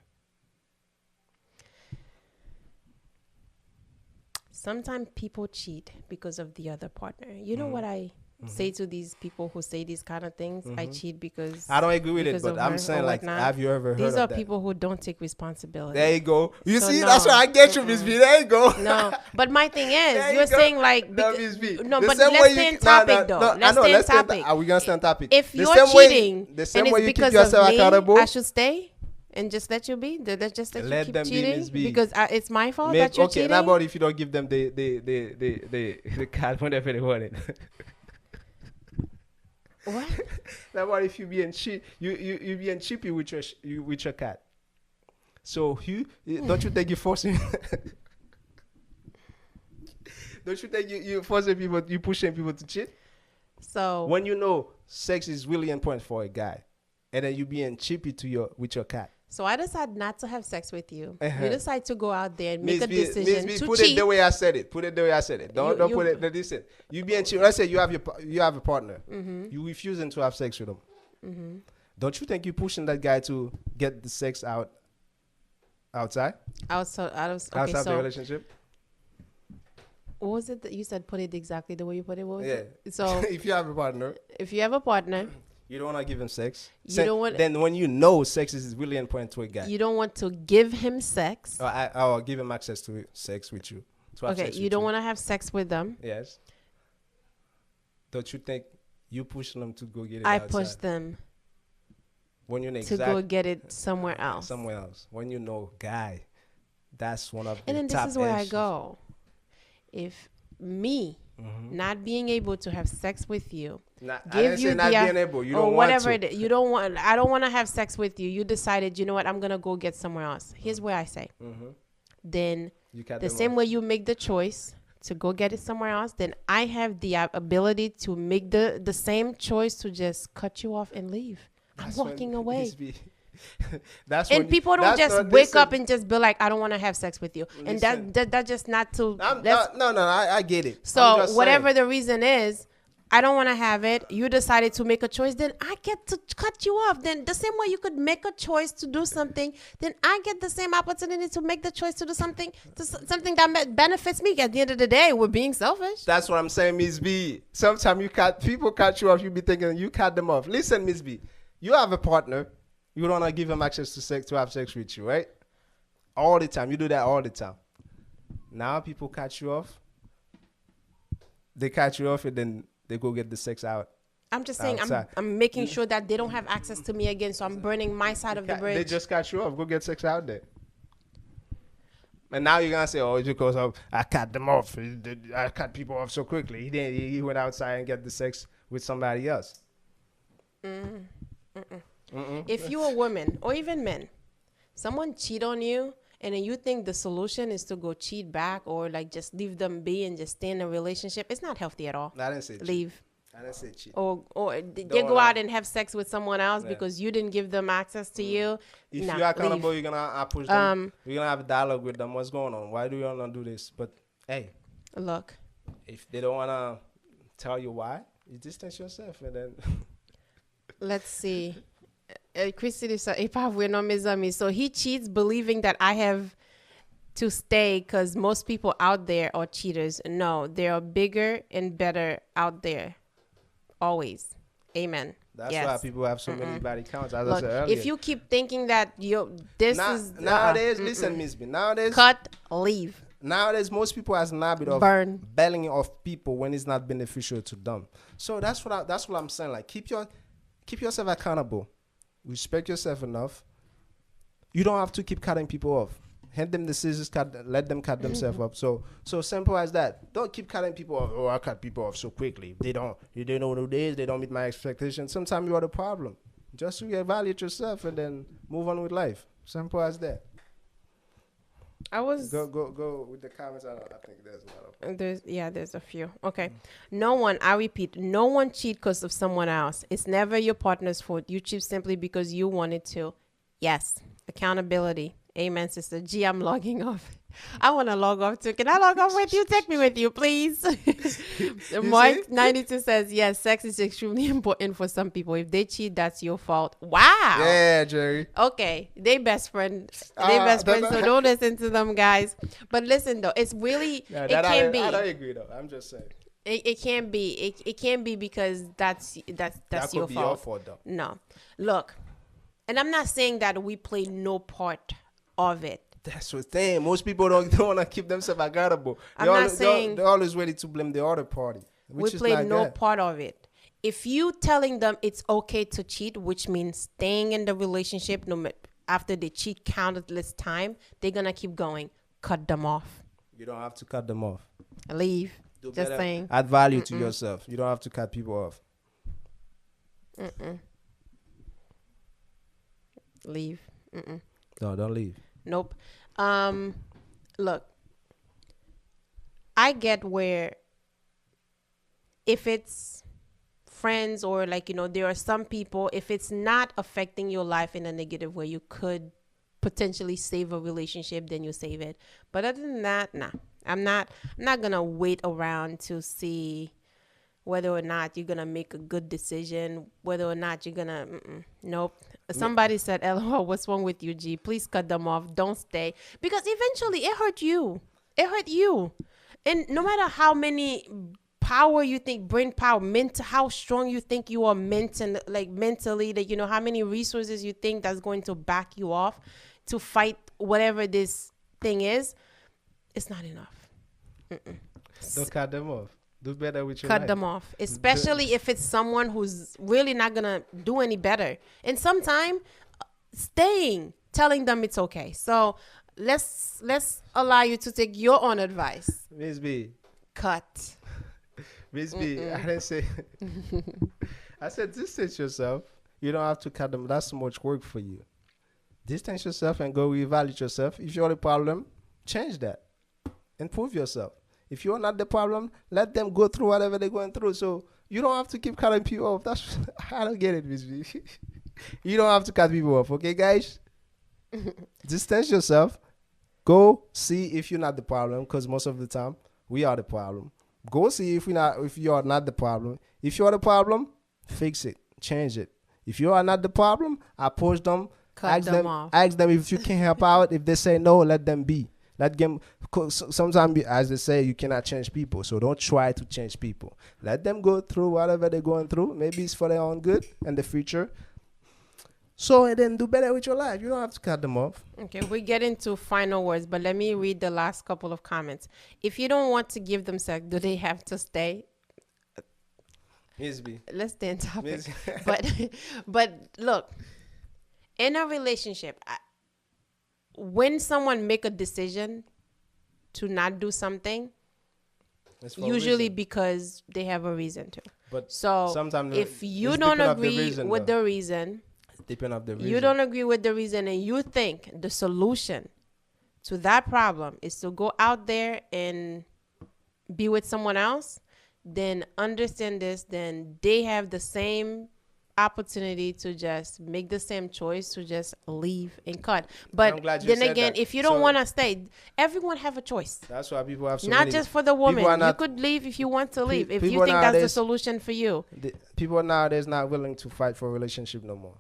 Sometimes people cheat because of the other partner. You know what I say to these people who say these kind of things? I cheat because I don't agree with it, but I'm saying, like, have you ever heard of that? These are people who don't take responsibility. There you go. You see, that's why I get you, Miss B. There you go. No, but my thing is, you're saying like, no, Miss B. No, but let's stay on topic though. Let's stay on topic. Are we gonna stay on topic? If you're cheating and it's because of me, I should stay. And just let you be. Just let you keep cheating because it's my fault that you're cheating. Okay, now about if you don't give them the card whenever they want it. What? Now about if you being you being cheapy with your cat. So don't you think you're forcing? Don't you think you forcing people? You pushing people to cheat? So when you know sex is really important for a guy, and then you being cheapy with your cat. So I decide not to have sex with you. Uh-huh. You decide to go out there and make Miss a B, decision Miss B, to put it cheat. the way I said it. Put it the way I said it. Don't You- put it. Listen, you being cheat. Let's say you have you have a partner. You refusing to have sex with him. Don't you think you're pushing that guy to get the sex outside Outside, okay, outside the so relationship? what was it that you said? Put it exactly the way you put it. What was Yeah. it? So If you have a partner, if you have a partner, you don't want to give him sex. You don't want- Then when you know sex is really important to a guy, you don't want to give him sex. I'll give him access to sex with you. To have Okay, sex you with don't want to have sex with them. Yes. Don't you think you pushing them to go get it I outside? push them When you know to go get it somewhere else. somewhere else. When you know, guy, that's one of the And then this top is where I issues. go. If me not being able to have sex with you, I give didn't you say not the being able. You or don't whatever want to. it is, you don't want. I don't want to have sex with you. You decided, you know what? I'm gonna go get somewhere else. Here's where I say. Then You cut the them same off. way you make the choice to go get it somewhere else, then I have the ability to make the same choice to just cut you off and leave. That's I'm when walking away. it's be- that's And when people don't that's just not- wake listen, up and just be like, I don't want to have sex with you. And Listen. that just not to. I'm, that's- no, I get it. I'm so just whatever saying. the reason is, I don't want to have it. You decided to make a choice, then I get to cut you off. Then the same way you could make a choice to do something, then I get the same opportunity to make the choice to do something, something that benefits me. At the end of the day, we're being selfish. That's what I'm saying, Miss B. Sometimes people cut you off. You be thinking you cut them off. Listen, Miss B, you have a partner. You don't want to give him access to sex to have sex with you, right? All the time. You do that all the time. Now people cut you off. They cut you off and then they go get the sex out. I'm just saying, Outside. I'm making sure that they don't have access to me again. So I'm burning my side of the They bridge. just cut you off. Go get sex out there. And now you're gonna say, "Oh, it's because I cut them off. I cut people off so quickly. He didn't. He went outside and get the sex with somebody else." If you're a woman or even men, someone cheat on you and then you think the solution is to go cheat back or like just leave them be and just stay in a relationship, it's not healthy at all. I didn't say cheat. Leave. I didn't say cheat. Or they Don't go lie. out and have sex with someone else Yeah. because you didn't give them access to you. If Nah, you're accountable, leave. you're gonna push them. You're gonna have a dialogue with them. What's going on? Why do you wanna do this? But hey, Look, if they don't wanna tell you why, you distance yourself and then. let's see. Christy is mes amis. So he cheats believing that I have to stay because most people out there are cheaters. No, there are bigger and better out there. Always. Amen. That's Yes. why people have so many body counts. As I Look, said earlier. if you keep thinking that this is nowadays, listen, Miss B. Nowadays, cut, leave. Nowadays, most people has an habit of Burn. belling off people when it's not beneficial to them. So that's what I'm saying. Like keep yourself accountable. Respect yourself enough. You don't have to keep cutting people off. Hand them the scissors, let them cut themselves up. So simple as that. Don't keep cutting people off. Oh, I cut people off so quickly. They don't know who it is. They don't meet my expectations. Sometimes you are the problem. Just reevaluate yourself and then move on with life. Simple as that. I was Go with the comments. I think there's a lot of. there's a few. Okay. No one, I repeat, no one cheat because of someone else. It's never your partner's fault. You cheat simply because you wanted to. Yes. Accountability. Amen, sister G. I'm logging off. I want to log off too. Can I log off with you? Take me with you, please. Mark 92 says, yes, sex is extremely important for some people. If they cheat, that's your fault. Wow. Yeah, Jerry. Okay, they best friend. So don't listen to them, guys. But listen though, it's really it can be. I don't agree though. I'm just saying. It can be. It can be because that's That your could be fault. your fault though. No, look, and I'm not saying that we play no part of it. That's the thing. Most people don't want to keep themselves accountable. They're always ready to blame the other party. We play no part of it. If you telling them it's okay to cheat, which means staying in the relationship no matter after they cheat countless time, they're gonna keep going. Cut them off. You don't have to cut them off. Leave. Do Just better. saying. Add value to yourself. You don't have to cut people off. Leave. No, don't leave. Nope. Look, I get where if it's friends, or like, there are some people, if it's not affecting your life in a negative way, you could potentially save a relationship, then you save it. But other than that, nah. I'm not gonna wait around to see whether or not you're gonna make a good decision, whether or not you're gonna nope. Somebody said, LOL, what's wrong with you, G? Please cut them off. Don't stay. Because eventually it hurt you. It hurt you. And no matter how many power you think, brain power, how strong you think you are mentally, that how many resources you think that's going to back you off to fight whatever this thing is, it's not enough. Don't cut them off. Do better with your Cut life. them off, especially if it's someone who's really not gonna do any better. And sometime telling them it's okay. So let's allow you to take your own advice. Miss B. Cut. Miss B, I didn't say. I said distance yourself. You don't have to cut them. That's too much work for you. Distance yourself and go reevaluate yourself. If you're the problem, change that. Improve yourself. If you're not the problem, let them go through whatever they're going through. So you don't have to keep cutting people off. That's I don't get it, Miss B. You don't have to cut people off, okay, guys? Distance yourself. Go see if you're not the problem, because most of the time we are the problem. Go see if you are not the problem. If you are the problem, fix it, change it. If you are not the problem, approach them, Cut them off. ask them if you can help out. If they say no, let them be. Sometimes, as they say, you cannot change people. So don't try to change people. Let them go through whatever they're going through. Maybe it's for their own good and the future. So and then do better with your life. You don't have to cut them off. Okay, we get into final words, but let me read the last couple of comments. If you don't want to give them sex, do they have to stay? Miss B. Let's stay on topic. but look, in a relationship, when someone make a decision to not do something, usually because they have a reason to. But so sometimes if you don't agree with the reason, you don't agree with the reason, and you think the solution to that problem is to go out there and be with someone else, then understand this, then they have the same opportunity to just make the same choice to just leave and cut. But then again, if you don't want to stay, everyone have a choice. That's why people have so not many, just for the woman. You could leave if you want to leave. If you think that's the solution for you. People nowadays not willing to fight for a relationship no more.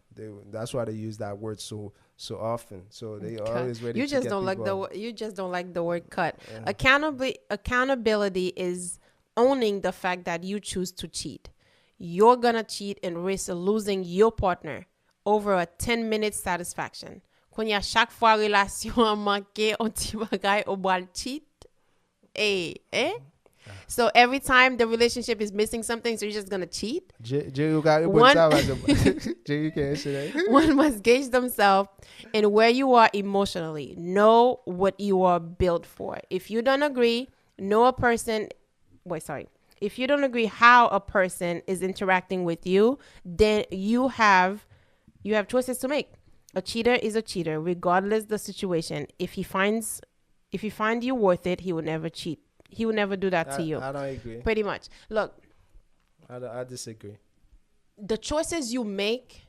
That's why they use that word so often. So they are always ready. You just don't like you just don't like the word cut. Yeah. Accountability is owning the fact that you choose to cheat. You're gonna cheat and risk losing your partner over a 10-minute satisfaction. Quand y a chaque fois relation a manqué, on ti bagay ou boal cheat. So every time the relationship is missing something, so you're just gonna cheat. One must gauge themselves and where you are emotionally. Know what you are built for. If you don't agree, if you don't agree how a person is interacting with you, then you have choices to make. A cheater is a cheater, regardless the situation. If you find you worth it, he will never cheat. He will never do that to you. I don't agree. Pretty much. Look, I disagree. The choices you make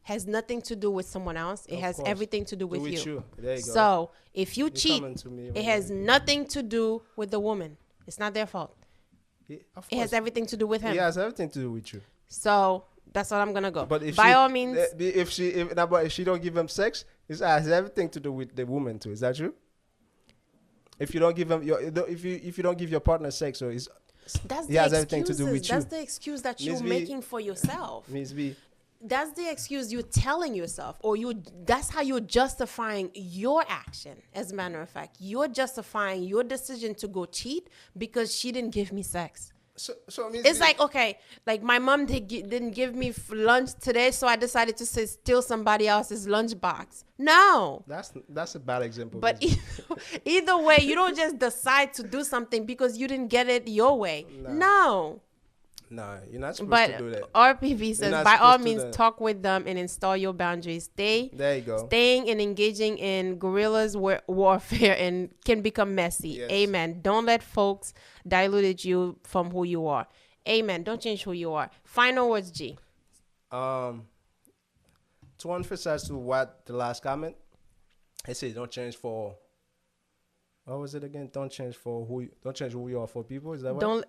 has nothing to do with someone else. It has everything to do with you. There you go. So if you cheat, it has nothing to do with the woman. It's not their fault. It has everything to do with him. It has everything to do with you. So that's what I'm gonna go. But if by all means, if she don't give him sex, it has everything to do with the woman too. Is that true? If you don't give him if you don't give your partner sex, so it has everything to do with you. That's the excuse that you're making for yourself. Ms. B. That's the excuse you're telling yourself, or that's how you're justifying your action. As a matter of fact, you're justifying your decision to go cheat because she didn't give me sex. So it's like, okay, like my mom didn't give me lunch today, so I decided to steal somebody else's lunchbox. No. That's a bad example. But either way, you don't just decide to do something because you didn't get it your way. No. No, you're not supposed to do that. RPV says, by all means, talk with them and install your boundaries. There you go. Staying and engaging in guerrillas warfare and can become messy. Yes. Amen. Don't let folks dilute you from who you are. Amen. Don't change who you are. Final words, G. Um, to emphasize to what the last comment, I say don't change for. What was it again? Don't change who you are for people. Is that what? Don't.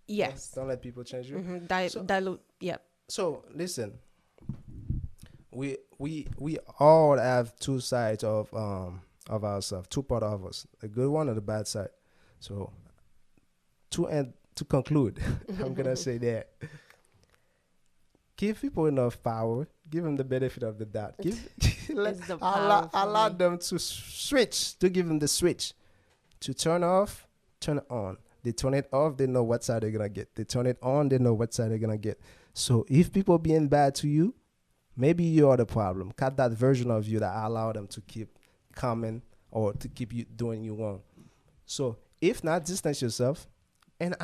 Yes. Don't let people change you. So, Dilute. Yep. so listen, we all have two sides of ourselves, two part of us, the good one and the bad side. So to conclude, I'm gonna say that give people enough power, give them the benefit of the doubt, It's the power allow for me. them to give them the switch to turn off, turn it on. They turn it off, they know what side they're gonna get. They turn it on, they know what side they're gonna get. So if people being bad to you, maybe you are the problem. Cut that version of you that allow them to keep coming or to keep you doing you wrong. So if not, distance yourself and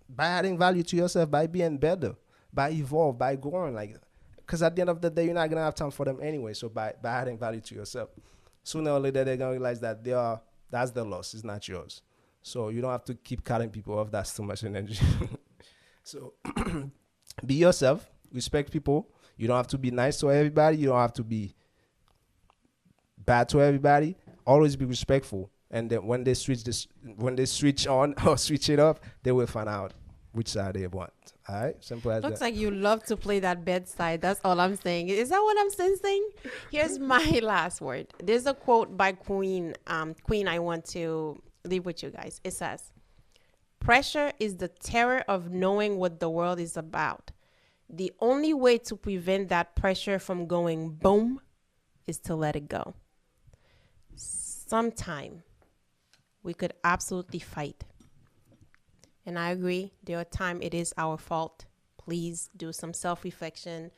by adding value to yourself, by being better, by evolve, by growing, like, because at the end of the day, you're not gonna have time for them anyway. So by adding value to yourself, sooner or later they're gonna realize that that's their loss, it's not yours. So you don't have to keep cutting people off. That's too much energy. So be yourself, respect people. You don't have to be nice to everybody. You don't have to be bad to everybody. Always be respectful. And then when they switch on or switch it up, they will find out which side they want. All right, simple as Looks that. like you love to play that bedside. That's all I'm saying. Is that what I'm sensing? Here's my last word. There's a quote by Queen. Queen, I want to leave with you guys. It says, "Pressure is the terror of knowing what the world is about. The only way to prevent that pressure from going boom is to let it go." Sometime we could absolutely fight. And I agree, there are times it is our fault. Please do some self-reflection.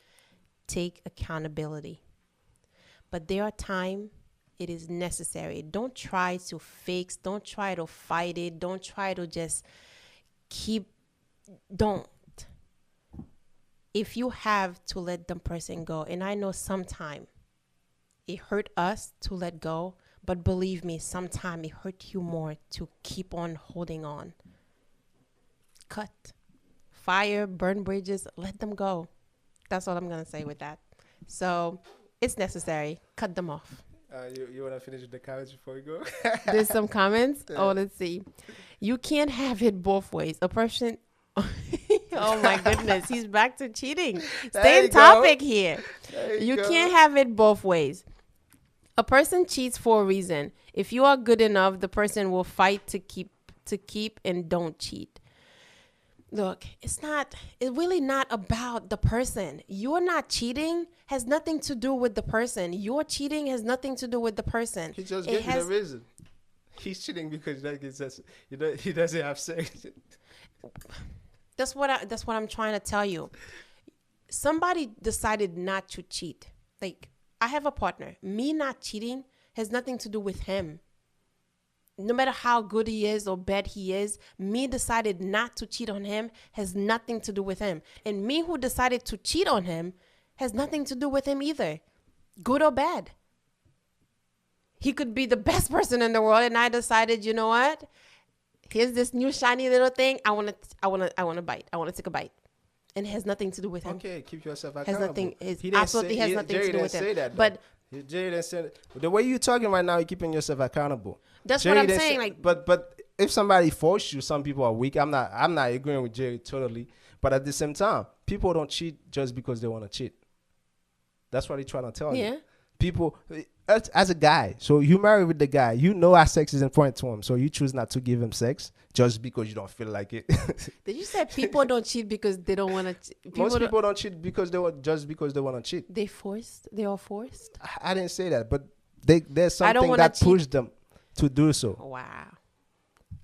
Take accountability. But there are times it is necessary. Don't try to fix. Don't try to fight it. Don't try to just don't. If you have to let the person go, and I know sometimes it hurt us to let go, but believe me, sometimes it hurt you more to keep on holding on. Cut, fire, burn bridges, let them go. That's all I'm going to say with that. So it's necessary. Cut them off. You want to finish with the comments before we go? There's some comments. Oh, let's see. You can't have it both ways. A person. Oh my goodness, he's back to cheating. Same topic here. You can't have it both ways. A person cheats for a reason. If you are good enough, the person will fight to keep and don't cheat. Look, it's really not about the person. You're not cheating has nothing to do with the person. Your cheating has nothing to do with the person. He just gave you the reason. He's cheating because he doesn't have sex. That's what I'm trying to tell you. Somebody decided not to cheat. Like, I have a partner. Me not cheating has nothing to do with him. No matter how good he is or bad he is, me decided not to cheat on him has nothing to do with him. And me who decided to cheat on him has nothing to do with him either. Good or bad. He could be the best person in the world, and I decided, you know what? Here's this new shiny little thing. I want to bite. I want to take a bite. And it has nothing to do with him. Okay, keep yourself accountable. Absolutely has nothing to do with him. But Jerry didn't say that. The way you're talking right now, you're keeping yourself accountable. That's Jerry what I'm saying. But if somebody forced you, some people are weak. I'm not agreeing with Jerry totally. But at the same time, people don't cheat just because they want to cheat. That's what he's trying to tell you. People, as a guy, so you marry with the guy, you know our sex is important to him, so you choose not to give him sex just because you don't feel like it. Did you say people don't cheat because they don't want to? Most people don't cheat because they want to cheat. They are forced. I didn't say that, but there's something that pushed them to do so. Wow.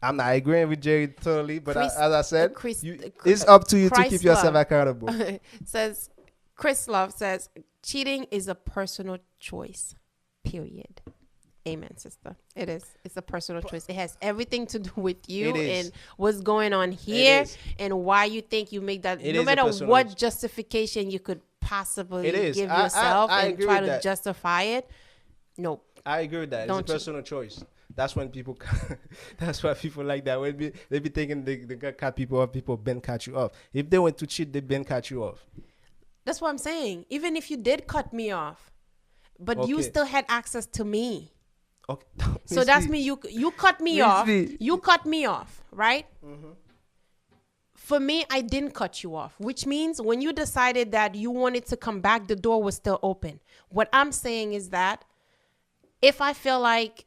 I'm not agreeing with Jerry totally, but as I said, it's up to you to keep yourself accountable. Says Chris Love says cheating is a personal choice. Period. Amen, sister. It is. It's a personal choice. It has everything to do with you and what's going on here and why you think you make that. No matter what justification you could possibly give yourself and try to justify it. Nope. I agree with that. It's a personal choice. That's when people. That's why people like that. When they be thinking they can cut people off. People been cut you off. If they went to cheat, they been cut you off. That's what I'm saying. Even if you did cut me off, but you Okay. still had access to me. Okay. So Miss that's B, me. You cut me Miss off. B. You cut me off, right? For me, I didn't cut you off, which means when you decided that you wanted to come back, the door was still open. What I'm saying is that if I feel like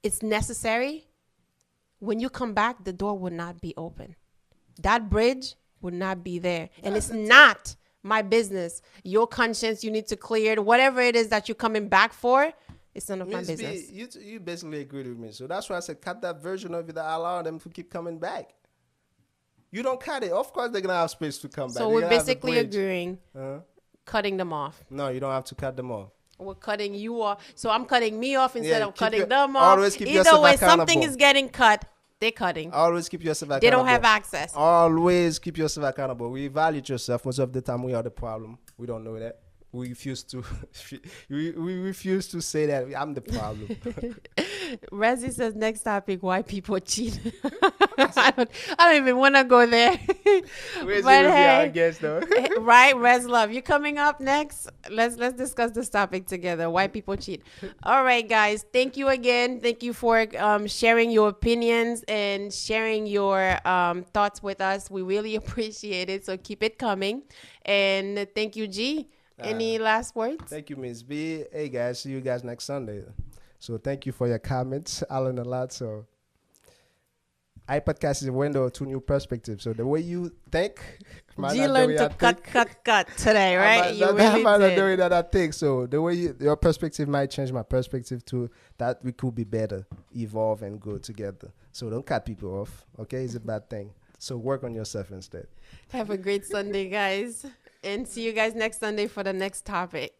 it's necessary, when you come back, the door would not be open. That bridge would not be there. And it's not my business. Your conscience, you need to clear it. Whatever it is that you're coming back for, it's none of my Miss business. B, you basically agreed with me. So that's why I said cut that version of it that allow them to keep coming back. You don't cut it. Of course, they're gonna have space to come back. So They're we're gonna have the basically bridge. agreeing, Uh-huh. cutting them off. No, you don't have to cut them off. We're cutting you off. So I'm cutting me off instead Yeah, of keep cutting your- them off. always keep Either yourself way, something accountable. is getting cut. They're cutting. Always keep yourself accountable. They don't have access. Always keep yourself accountable. We evaluate yourself. Most of the time, we are the problem. We don't know that. We refuse to. we refuse to say that I'm the problem. Rezzy says next topic: why people cheat. I don't even want to go there. Where's But our hey, guest though? right, Rez Love, you coming up next? Let's discuss this topic together. Why people cheat. All right, guys. Thank you again. Thank you for sharing your opinions and sharing your thoughts with us. We really appreciate it. So keep it coming. And thank you, G. Any last words? Thank you, Miss B. Hey guys, see you guys next Sunday. So thank you for your comments. I learned a lot. So iPodcast is a window to new perspectives. So the way you think, might G not the learned way to I think. cut today, I right? might You not- really I might not the did. way that I think. So the way your perspective might change my perspective too. That we could be better, evolve, and go together. So don't cut people off. Okay, it's a bad thing. So work on yourself instead. Have a great Sunday, guys. And see you guys next Sunday for the next topic.